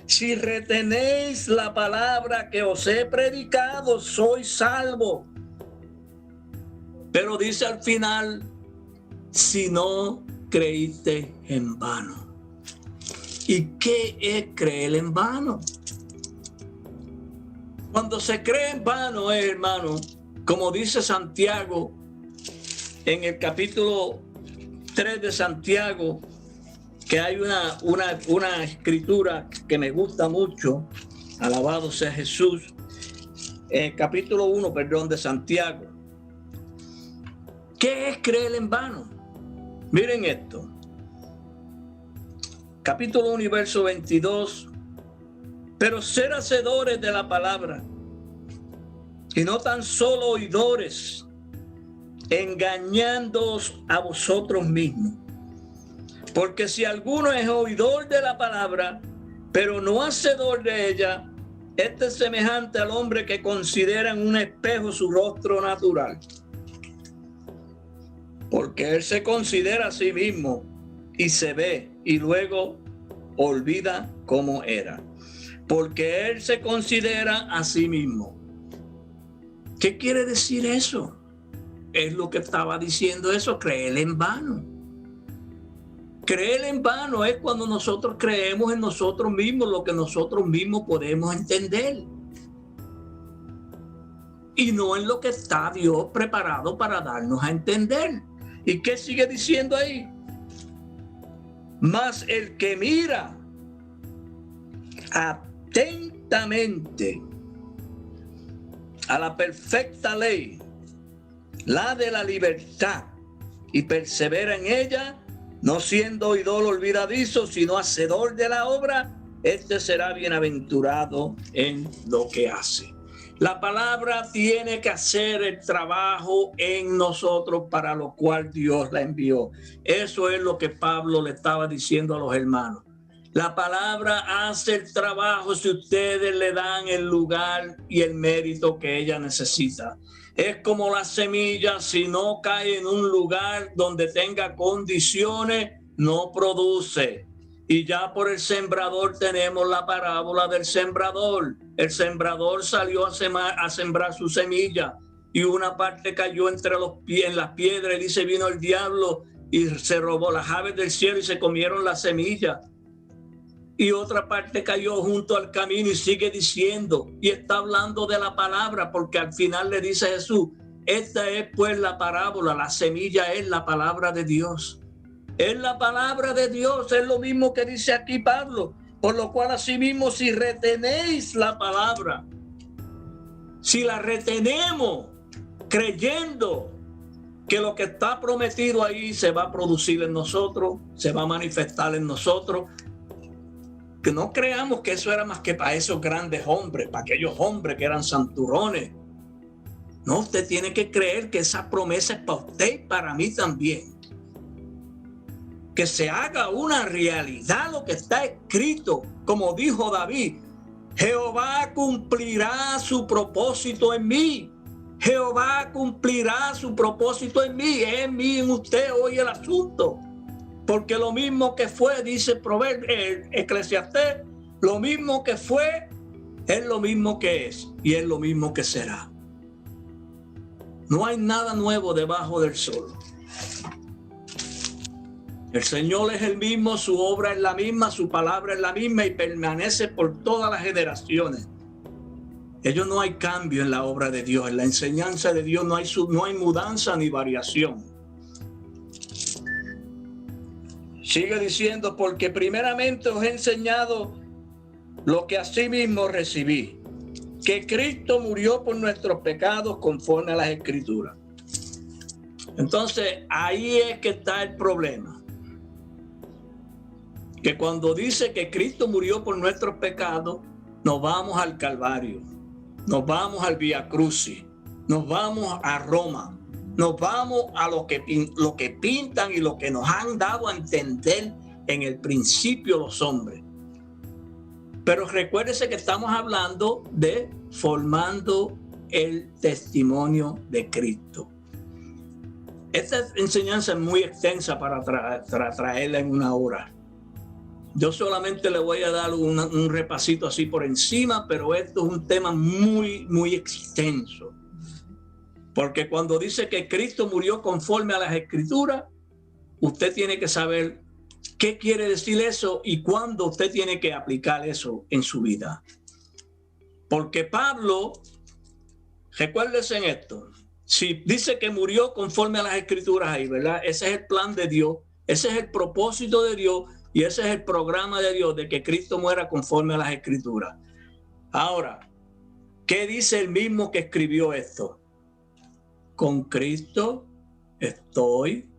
si retenéis la palabra que os he predicado, sois salvos. Pero dice al final, si no creíste en vano. ¿Y qué es creer en vano? Cuando se cree en vano, hermano, como dice Santiago, en el capítulo 3 de Santiago, que hay una escritura que me gusta mucho, alabado sea Jesús, capítulo 1, de Santiago. ¿Qué es creer en vano? Miren esto. Capítulo 1 y verso 22. Pero ser hacedores de la palabra y no tan solo oidores, engañándoos a vosotros mismos. Porque si alguno es oidor de la palabra, pero no hacedor de ella, este es semejante al hombre que considera en un espejo su rostro natural. Porque él se considera a sí mismo y se ve y luego olvida cómo era. Porque él se considera a sí mismo. ¿Qué quiere decir eso? Es lo que estaba diciendo eso, creer en vano. Creer en vano es cuando nosotros creemos en nosotros mismos lo que nosotros mismos podemos entender. Y no en lo que está Dios preparado para darnos a entender. ¿Y qué sigue diciendo ahí? Mas el que mira atentamente a la perfecta ley, la de la libertad, y persevera en ella, no siendo oidor olvidadizo, sino hacedor de la obra, este será bienaventurado en lo que hace. La palabra tiene que hacer el trabajo en nosotros para lo cual Dios la envió. Eso es lo que Pablo le estaba diciendo a los hermanos. La palabra hace el trabajo si ustedes le dan el lugar y el mérito que ella necesita. Es como la semilla, si no cae en un lugar donde tenga condiciones, no produce. Y ya por el sembrador tenemos la parábola del sembrador. El sembrador salió a sembrar su semilla y una parte cayó entre en las piedras. Y dice, vino el diablo y se robó las aves del cielo y se comieron la semilla. Y otra parte cayó junto al camino y sigue diciendo, y está hablando de la palabra, porque al final le dice Jesús, esta es pues la parábola, la semilla es la palabra de Dios. Es la palabra de Dios, es lo mismo que dice aquí Pablo, por lo cual asimismo si retenéis la palabra, si la retenemos creyendo que lo que está prometido ahí se va a producir en nosotros, se va a manifestar en nosotros, que no creamos que eso era más que para esos grandes hombres, para aquellos hombres que eran santurrones. No, usted tiene que creer que esa promesa es para usted y para mí también. Que se haga una realidad lo que está escrito, como dijo David, Jehová cumplirá su propósito en mí. Jehová cumplirá su propósito en mí, en mí, en usted, hoy el asunto. Porque lo mismo que fue, dice Eclesiastés, lo mismo que fue, es lo mismo que es y es lo mismo que será. No hay nada nuevo debajo del sol. El Señor es el mismo, su obra es la misma, su palabra es la misma y permanece por todas las generaciones. No hay cambio en la obra de Dios, en la enseñanza de Dios no hay mudanza ni variación. Sigue diciendo, porque primeramente os he enseñado lo que asimismo recibí, que Cristo murió por nuestros pecados conforme a las Escrituras. Entonces, ahí es que está el problema. Que cuando dice que Cristo murió por nuestros pecados, nos vamos al Calvario, nos vamos al Vía Crucis, nos vamos a Roma. Nos vamos a lo que pintan y lo que nos han dado a entender en el principio los hombres. Pero recuérdese que estamos hablando de formando el testimonio de Cristo. Esta enseñanza es muy extensa para traerla en una hora. Yo solamente le voy a dar un repasito así por encima, pero esto es un tema muy, muy extenso. Porque cuando dice que Cristo murió conforme a las Escrituras, usted tiene que saber qué quiere decir eso y cuándo usted tiene que aplicar eso en su vida. Porque Pablo, recuérdese en esto, si dice que murió conforme a las Escrituras ahí, ¿verdad? Ese es el plan de Dios, ese es el propósito de Dios y ese es el programa de Dios, de que Cristo muera conforme a las Escrituras. Ahora, ¿qué dice el mismo que escribió esto? Con Cristo estoy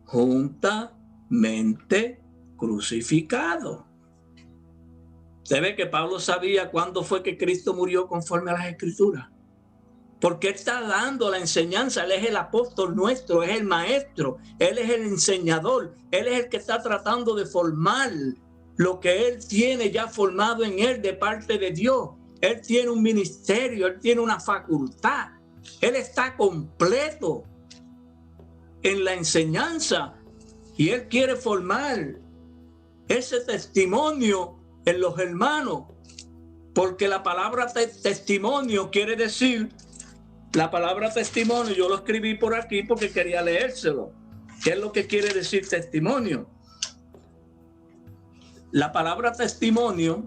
juntamente crucificado. Se ve que Pablo sabía cuándo fue que Cristo murió conforme a las Escrituras. Porque él está dando la enseñanza. Él es el apóstol nuestro, es el maestro, él es el enseñador, él es el que está tratando de formar lo que él tiene ya formado en él de parte de Dios. Él tiene un ministerio, él tiene una facultad, él está completo en la enseñanza y él quiere formar ese testimonio en los hermanos, porque la palabra testimonio quiere decir, la palabra testimonio, yo lo escribí por aquí porque quería leérselo. ¿Qué es lo que quiere decir testimonio? La palabra testimonio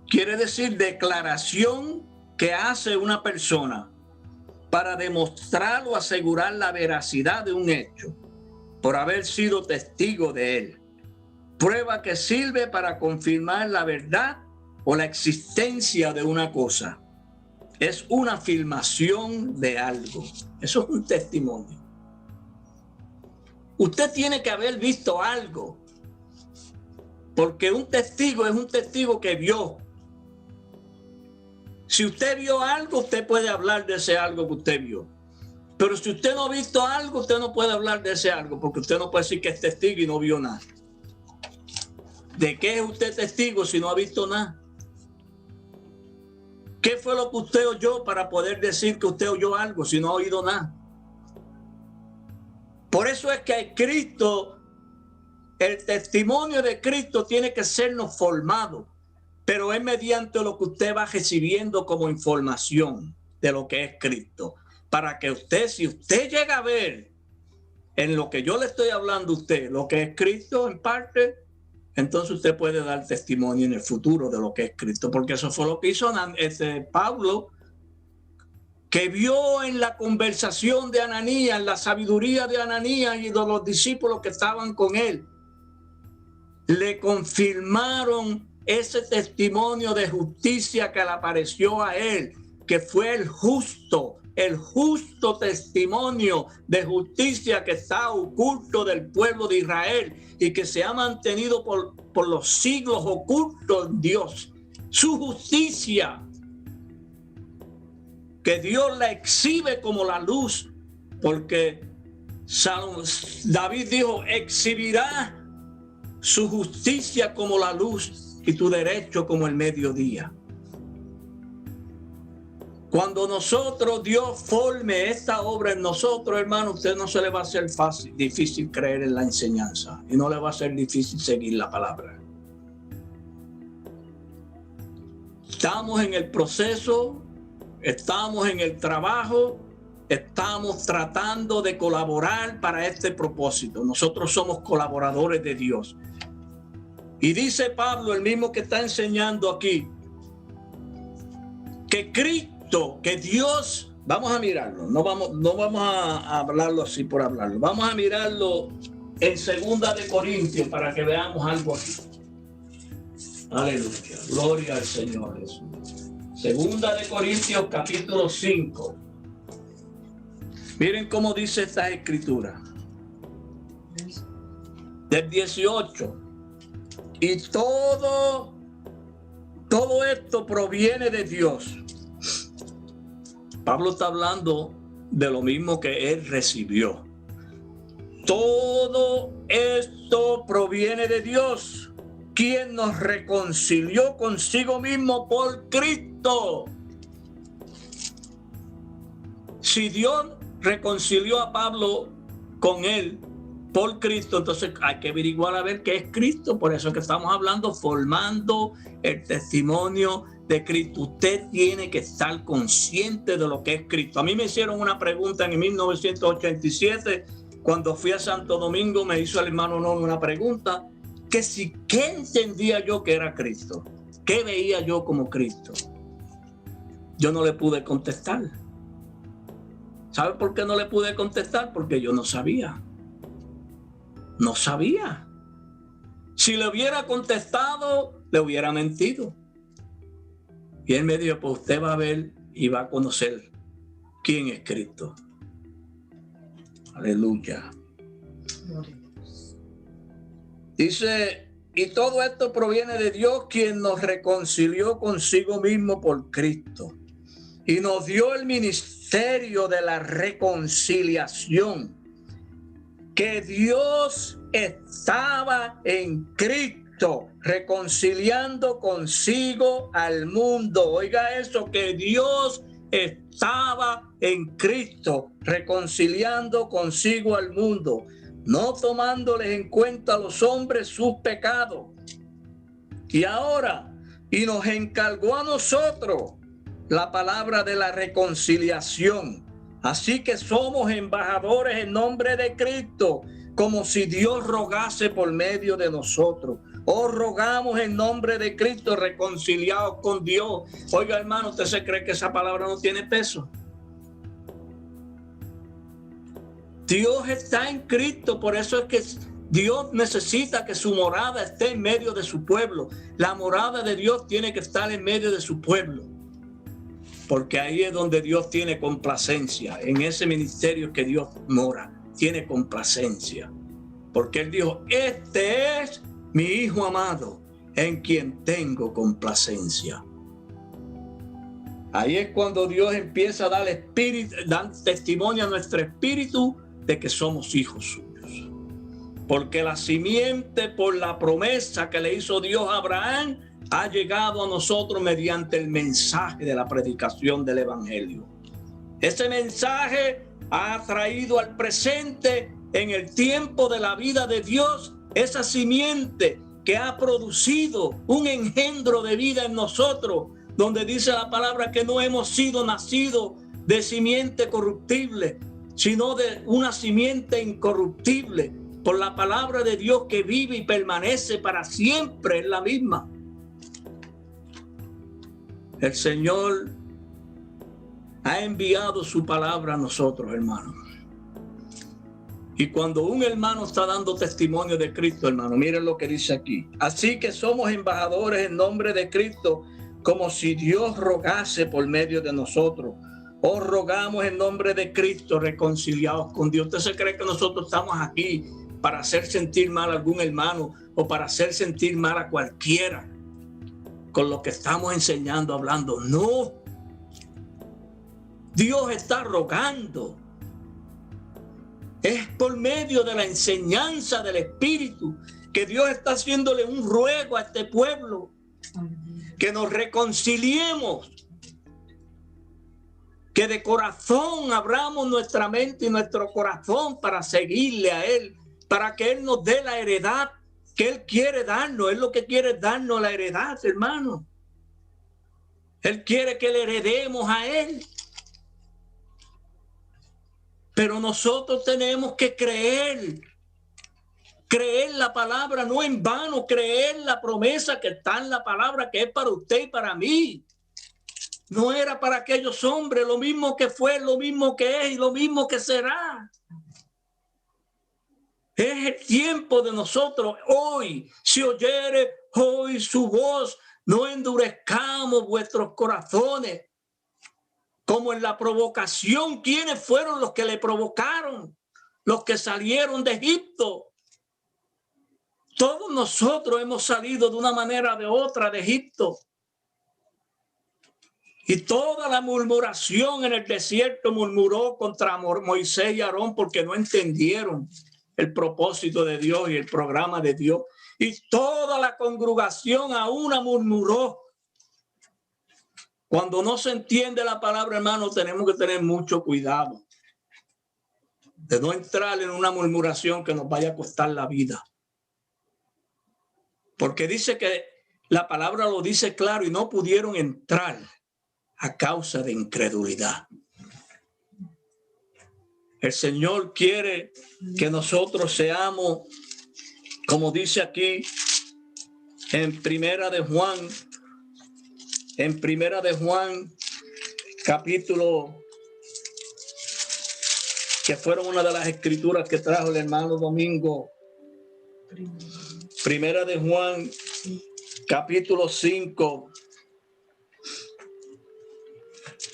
quiere decir declaración que hace una persona para demostrar o asegurar la veracidad de un hecho por haber sido testigo de él. Prueba que sirve para confirmar la verdad o la existencia de una cosa. Es una afirmación de algo. Eso es un testimonio. Usted tiene que haber visto algo, porque un testigo es un testigo que vio. Si usted vio algo, usted puede hablar de ese algo que usted vio. Pero si usted no ha visto algo, usted no puede hablar de ese algo, porque usted no puede decir que es testigo y no vio nada. ¿De qué es usted testigo si no ha visto nada? ¿Qué fue lo que usted oyó para poder decir que usted oyó algo si no ha oído nada? Por eso es que Cristo, el testimonio de Cristo tiene que sernos formado, pero es mediante lo que usted va recibiendo como información de lo que es Cristo. Para que usted, si usted llega a ver en lo que yo le estoy hablando a usted, lo que es Cristo en parte, entonces usted puede dar testimonio en el futuro de lo que es Cristo, porque eso fue lo que hizo Pablo, que vio en la conversación de Ananías, en la sabiduría de Ananías y de los discípulos que estaban con él. Le confirmaron ese testimonio de justicia que le apareció a él, que fue el justo testimonio de justicia que está oculto del pueblo de Israel y que se ha mantenido por los siglos oculto en Dios. Su justicia, que Dios la exhibe como la luz, porque David dijo, exhibirá su justicia como la luz y tu derecho como el mediodía. Cuando Dios forme esta obra en nosotros, hermano, usted no se le va a hacer difícil creer en la enseñanza y no le va a ser difícil seguir la palabra. Estamos en el proceso, estamos en el trabajo, estamos tratando de colaborar para este propósito. Nosotros somos colaboradores de Dios. Y dice Pablo, el mismo que está enseñando aquí, que Cristo, que Dios, vamos a mirarlo, no vamos a hablarlo así por hablarlo, vamos a mirarlo en 2 de Corintios para que veamos algo aquí. Aleluya, gloria al Señor Jesús. 2 de Corintios capítulo 5. Miren cómo dice esta escritura. Del 18. Y todo esto proviene de Dios. Pablo está hablando de lo mismo que él recibió. Todo esto proviene de Dios, quien nos reconcilió consigo mismo por Cristo Si Dios reconcilió a Pablo con él por Cristo, entonces hay que averiguar a ver qué es Cristo. Por eso es que estamos hablando, formando el testimonio de Cristo. Usted tiene que estar consciente de lo que es Cristo. A mí me hicieron una pregunta en 1987, cuando fui a Santo Domingo. Me hizo el hermano Nono una pregunta, que si, ¿qué entendía yo que era Cristo? ¿Qué veía yo como Cristo? Yo no le pude contestar. ¿Sabe por qué no le pude contestar? Porque yo no sabía. No sabía. Si le hubiera contestado, le hubiera mentido. Y él me dijo, pues usted va a ver y va a conocer quién es Cristo. Aleluya. Dice, y todo esto proviene de Dios, quien nos reconcilió consigo mismo por Cristo y nos dio el ministerio de la reconciliación. Que Dios estaba en Cristo reconciliando consigo al mundo. Oiga eso, que Dios estaba en Cristo reconciliando consigo al mundo, no tomándoles en cuenta a los hombres sus pecados. Y ahora, y nos encargó a nosotros la palabra de la reconciliación. Así que somos embajadores en nombre de Cristo, como si Dios rogase por medio de nosotros. Os rogamos en nombre de Cristo, reconciliados con Dios. Oiga, hermano, ¿usted se cree que esa palabra no tiene peso? Dios está en Cristo, por eso es que Dios necesita que su morada esté en medio de su pueblo. La morada de Dios tiene que estar en medio de su pueblo, porque ahí es donde Dios tiene complacencia. En ese ministerio que Dios mora, tiene complacencia, porque Él dijo, este es mi Hijo amado, en quien tengo complacencia. Ahí es cuando Dios empieza a dar testimonio a nuestro espíritu de que somos hijos suyos. Porque la simiente, por la promesa que le hizo Dios a Abraham, ha llegado a nosotros mediante el mensaje de la predicación del Evangelio. Ese mensaje ha traído al presente, en el tiempo de la vida de Dios, esa simiente que ha producido un engendro de vida en nosotros, donde dice la palabra que no hemos sido nacidos de simiente corruptible, sino de una simiente incorruptible, por la palabra de Dios que vive y permanece para siempre, es la misma. El Señor ha enviado su palabra a nosotros, hermanos. Y cuando un hermano está dando testimonio de Cristo, hermano, miren lo que dice aquí. Así que somos embajadores en nombre de Cristo, como si Dios rogase por medio de nosotros. Os rogamos en nombre de Cristo, reconciliados con Dios. ¿Usted se cree que nosotros estamos aquí para hacer sentir mal a algún hermano o para hacer sentir mal a cualquiera con lo que estamos enseñando, hablando? No. Dios está rogando. Es por medio de la enseñanza del Espíritu que Dios está haciéndole un ruego a este pueblo, que nos reconciliemos, que de corazón abramos nuestra mente y nuestro corazón para seguirle a Él, para que Él nos dé la heredad que Él quiere darnos. Él lo que quiere es darnos la heredad, hermano. Él quiere que le heredemos a Él. Pero nosotros tenemos que creer la palabra, no en vano, creer la promesa que está en la palabra, que es para usted y para mí. No era para aquellos hombres, lo mismo que fue, lo mismo que es y lo mismo que será. Es el tiempo de nosotros hoy. Si oyere hoy su voz, no endurezcamos vuestros corazones. Como en la provocación, ¿quiénes fueron los que le provocaron? Los que salieron de Egipto. Todos nosotros hemos salido de una manera o de otra de Egipto. Y toda la murmuración en el desierto murmuró contra Moisés y Aarón porque no entendieron el propósito de Dios y el programa de Dios. Y toda la congregación a una murmuró. Cuando no se entiende la palabra, hermano, tenemos que tener mucho cuidado de no entrar en una murmuración que nos vaya a costar la vida. Porque dice que la palabra lo dice claro y no pudieron entrar a causa de incredulidad. El Señor quiere que nosotros seamos, como dice aquí en Primera de Juan, capítulo, que fueron una de las escrituras que trajo el hermano Domingo. Primera de Juan, capítulo 5.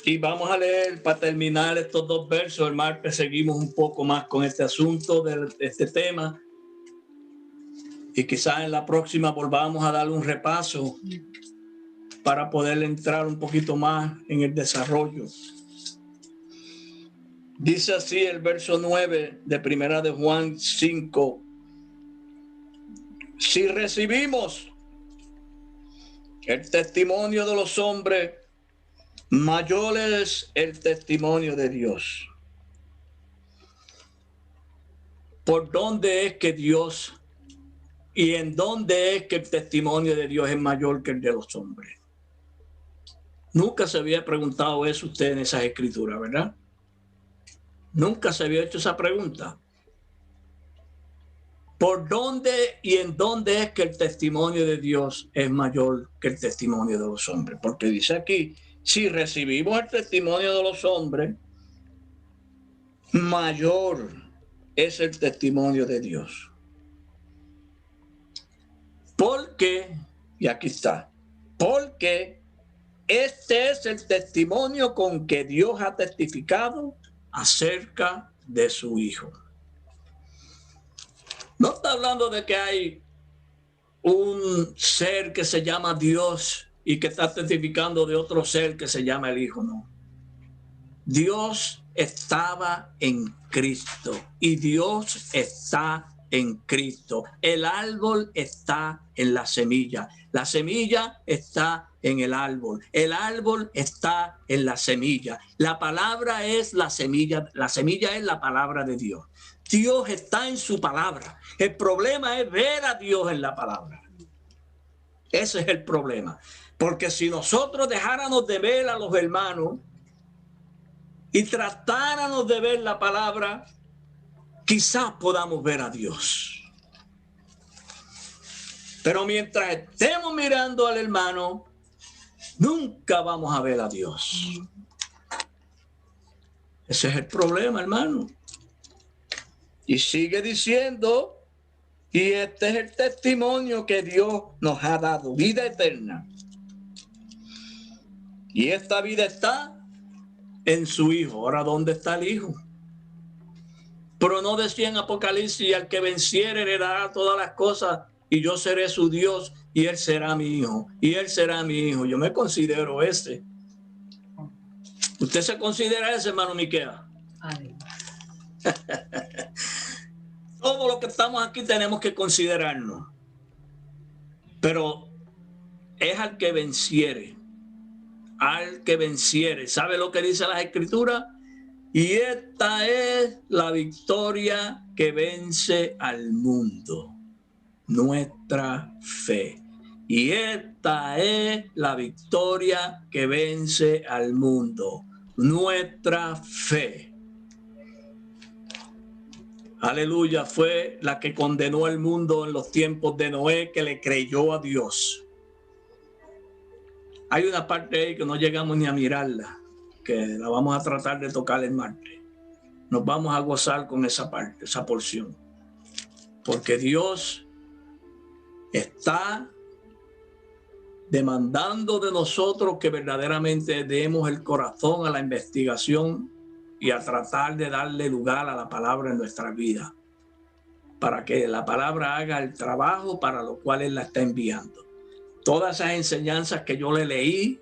Y vamos a leer para terminar estos 2 versos. El martes seguimos un poco más con este asunto de este tema. Y quizás en la próxima volvamos a darle un repaso para poder entrar un poquito más en el desarrollo. Dice así el verso 9 de Primera de Juan 5. Si recibimos el testimonio de los hombres, mayor es el testimonio de Dios. ¿Por dónde es que Dios y en dónde es que el testimonio de Dios es mayor que el de los hombres? Nunca se había preguntado eso usted en esas escrituras, ¿verdad? Nunca se había hecho esa pregunta. ¿Por dónde y en dónde es que el testimonio de Dios es mayor que el testimonio de los hombres? Porque dice aquí, si recibimos el testimonio de los hombres, mayor es el testimonio de Dios. Porque, y aquí está, porque este es el testimonio con que Dios ha testificado acerca de su Hijo. No está hablando de que hay un ser que se llama Dios y que está testificando de otro ser que se llama el Hijo, no. Dios estaba en Cristo y Dios está en Cristo. El árbol está en la semilla está en el árbol está en la semilla. La palabra es la semilla es la palabra de Dios. Dios está en su palabra. El problema es ver a Dios en la palabra. Ese es el problema. Porque si nosotros dejáramos de ver a los hermanos y tratáramos de ver la palabra, quizás podamos ver a Dios. Pero mientras estemos mirando al hermano, nunca vamos a ver a Dios. Ese es el problema, hermano. Y sigue diciendo, y este es el testimonio que Dios nos ha dado, vida eterna. Y esta vida está en su Hijo. Ahora, ¿dónde está el Hijo? Pero no decía en Apocalipsis, al que venciere heredará todas las cosas, y yo seré su Dios, y él será mi hijo, y él será mi hijo. Yo me considero ese. ¿Usted se considera ese, hermano Miquea? Todos los que estamos aquí tenemos que considerarnos. Pero es al que venciere. Al que venciere. ¿Sabe lo que dice las Escrituras? Y esta es la victoria que vence al mundo. Nuestra fe. Y esta es la victoria que vence al mundo. Nuestra fe. Aleluya, fue la que condenó al mundo en los tiempos de Noé, que le creyó a Dios. Hay una parte ahí que no llegamos ni a mirarla, que la vamos a tratar de tocar el martes. Nos vamos a gozar con esa parte, esa porción. Porque Dios está demandando de nosotros que verdaderamente demos el corazón a la investigación y a tratar de darle lugar a la palabra en nuestra vida, para que la palabra haga el trabajo para lo cual Él la está enviando. Todas esas enseñanzas que yo le leí,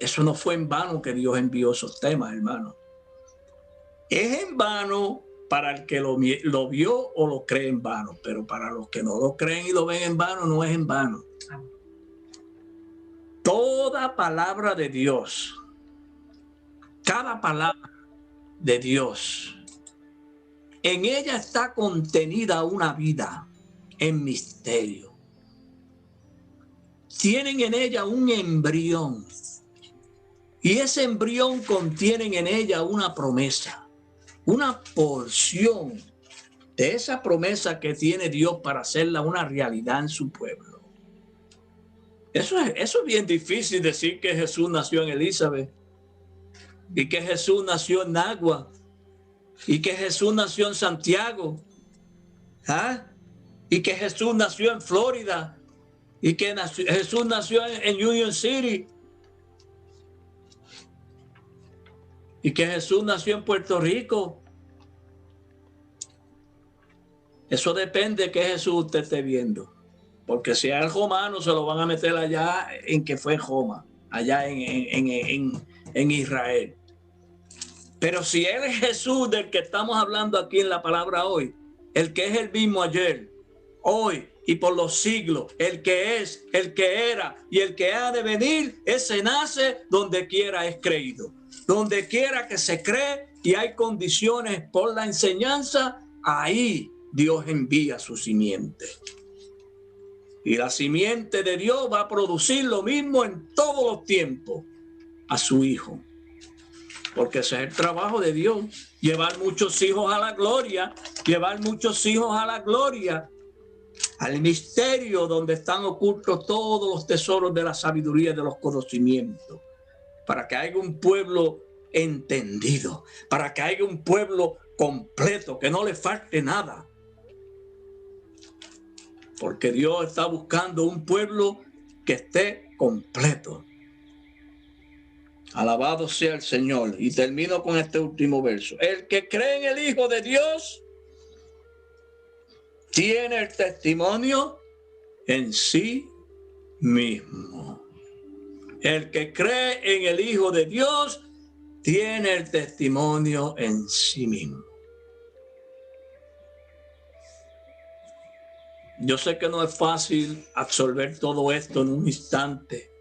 eso no fue en vano que Dios envió esos temas, hermano. Es en vano para el que lo vio o lo cree en vano, pero para los que no lo creen y lo ven en vano, no es en vano. Todo toda palabra de Dios, cada palabra de Dios, en ella está contenida una vida en misterio. Tienen en ella un embrión y ese embrión contiene en ella una promesa, una porción de esa promesa que tiene Dios para hacerla una realidad en su pueblo. Eso es bien difícil decir que Jesús nació en Elizabeth y que Jesús nació en Nagua y que Jesús nació en Santiago, ¿ah? Y que Jesús nació en Florida y que Jesús nació en Union City y que Jesús nació en Puerto Rico. Eso depende de qué Jesús usted esté viendo. Porque si es romano, se lo van a meter allá en que fue Roma, allá en Israel. Pero si él es Jesús del que estamos hablando aquí en la palabra hoy, el que es el mismo ayer, hoy y por los siglos, el que es, el que era y el que ha de venir, ese nace donde quiera es creído. Donde quiera que se cree y hay condiciones por la enseñanza, ahí Dios envía su simiente. Y la simiente de Dios va a producir lo mismo en todos los tiempos a su Hijo. Porque ese es el trabajo de Dios. Llevar muchos hijos a la gloria. Llevar muchos hijos a la gloria. Al misterio donde están ocultos todos los tesoros de la sabiduría y de los conocimientos. Para que haya un pueblo entendido. Para que haya un pueblo completo. Que no le falte nada. Porque Dios está buscando un pueblo que esté completo. Alabado sea el Señor. Y termino con este último verso. El que cree en el Hijo de Dios tiene el testimonio en sí mismo. El que cree en el Hijo de Dios tiene el testimonio en sí mismo. Yo sé que no es fácil absorber todo esto en un instante.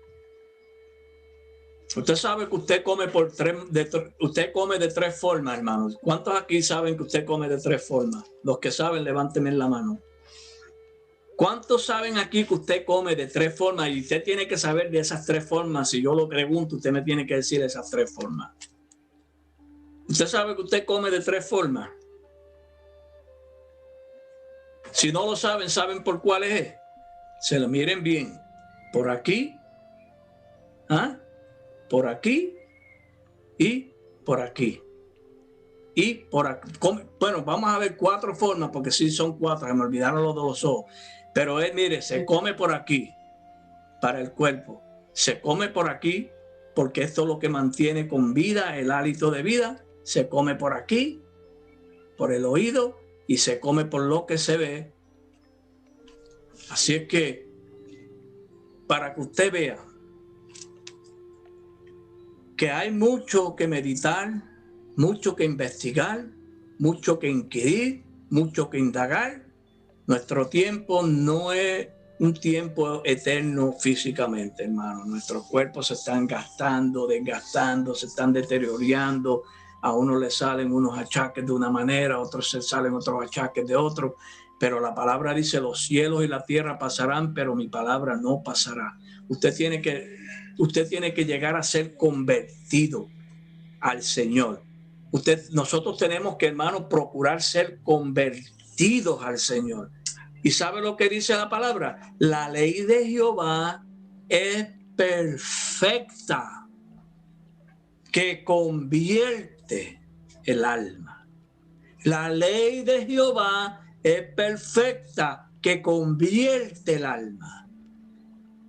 Usted sabe que usted come de tres formas, hermanos. ¿Cuántos aquí saben que usted come de tres formas? Los que saben, levántenme la mano. ¿Cuántos saben aquí que usted come de tres formas? Y usted tiene que saber de esas tres formas. Si yo lo pregunto, usted me tiene que decir esas tres formas. ¿Usted sabe que usted come de tres formas? Si no lo saben, ¿saben por cuáles es? Se lo miren bien. Por aquí, ¿ah? Por aquí y por aquí. Y por aquí. Bueno, vamos a ver cuatro formas, porque sí son cuatro, se me olvidaron los de los ojos. Pero mire, se come por aquí, para el cuerpo. Se come por aquí, porque esto es lo que mantiene con vida, el hálito de vida. Se come por aquí, por el oído, y se come por lo que se ve. Así es que, para que usted vea que hay mucho que meditar, mucho que investigar, mucho que inquirir, mucho que indagar. Nuestro tiempo no es un tiempo eterno físicamente, hermano. Nuestros cuerpos se están gastando, desgastando, se están deteriorando. A uno le salen unos achaques de una manera, a otros se salen otros achaques de otro. Pero la palabra dice, los cielos y la tierra pasarán, pero mi palabra no pasará. Usted tiene que llegar a ser convertido al Señor. Nosotros tenemos que, hermano, procurar ser convertidos al Señor. ¿Y sabe lo que dice la palabra? La ley de Jehová es perfecta, que convierte el alma. La ley de Jehová es perfecta, que convierte el alma.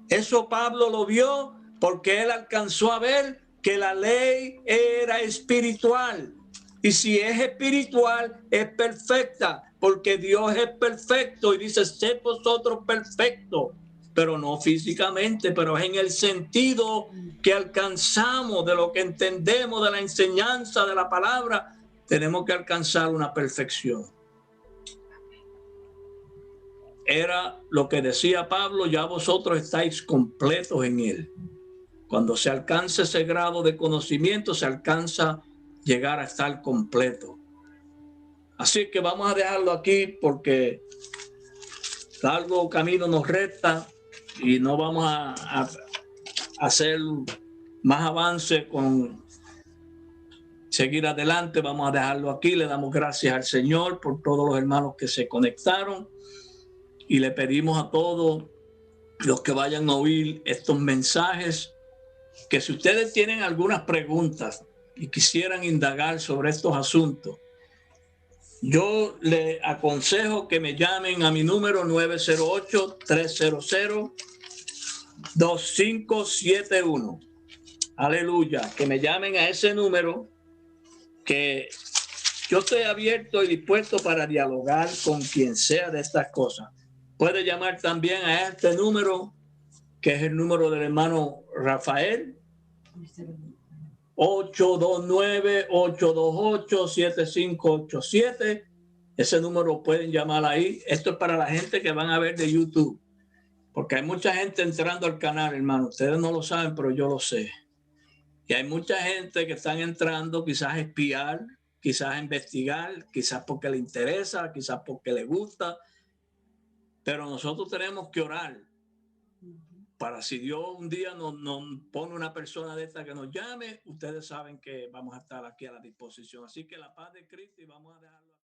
Eso Pablo lo vio porque él alcanzó a ver que la ley era espiritual. Y si es espiritual, es perfecta, porque Dios es perfecto y dice, sed vosotros perfectos, pero no físicamente, pero es en el sentido que alcanzamos de lo que entendemos de la enseñanza de la palabra. Tenemos que alcanzar una perfección. Era lo que decía Pablo, ya vosotros estáis completos en él. Cuando se alcanza ese grado de conocimiento, se alcanza llegar a estar completo. Así que vamos a dejarlo aquí porque largo camino nos resta y no vamos a hacer más avance con seguir adelante. Vamos a dejarlo aquí. Le damos gracias al Señor por todos los hermanos que se conectaron y le pedimos a todos los que vayan a oír estos mensajes que si ustedes tienen algunas preguntas y quisieran indagar sobre estos asuntos, yo les aconsejo que me llamen a mi número 908-300-2571. Aleluya, que me llamen a ese número, que yo estoy abierto y dispuesto para dialogar con quien sea de estas cosas. Puede llamar también a este número, que es el número del hermano Rafael, 829-828-7587. Ese número pueden llamar ahí. Esto es para la gente que van a ver de YouTube, porque hay mucha gente entrando al canal, hermano. Ustedes no lo saben, pero yo lo sé. Y hay mucha gente que están entrando quizás a espiar, quizás a investigar, quizás porque le interesa, quizás porque le gusta. Pero nosotros tenemos que orar para si Dios un día nos pone una persona de esta que nos llame, ustedes saben que vamos a estar aquí a la disposición. Así que la paz de Cristo y vamos a dejarlo.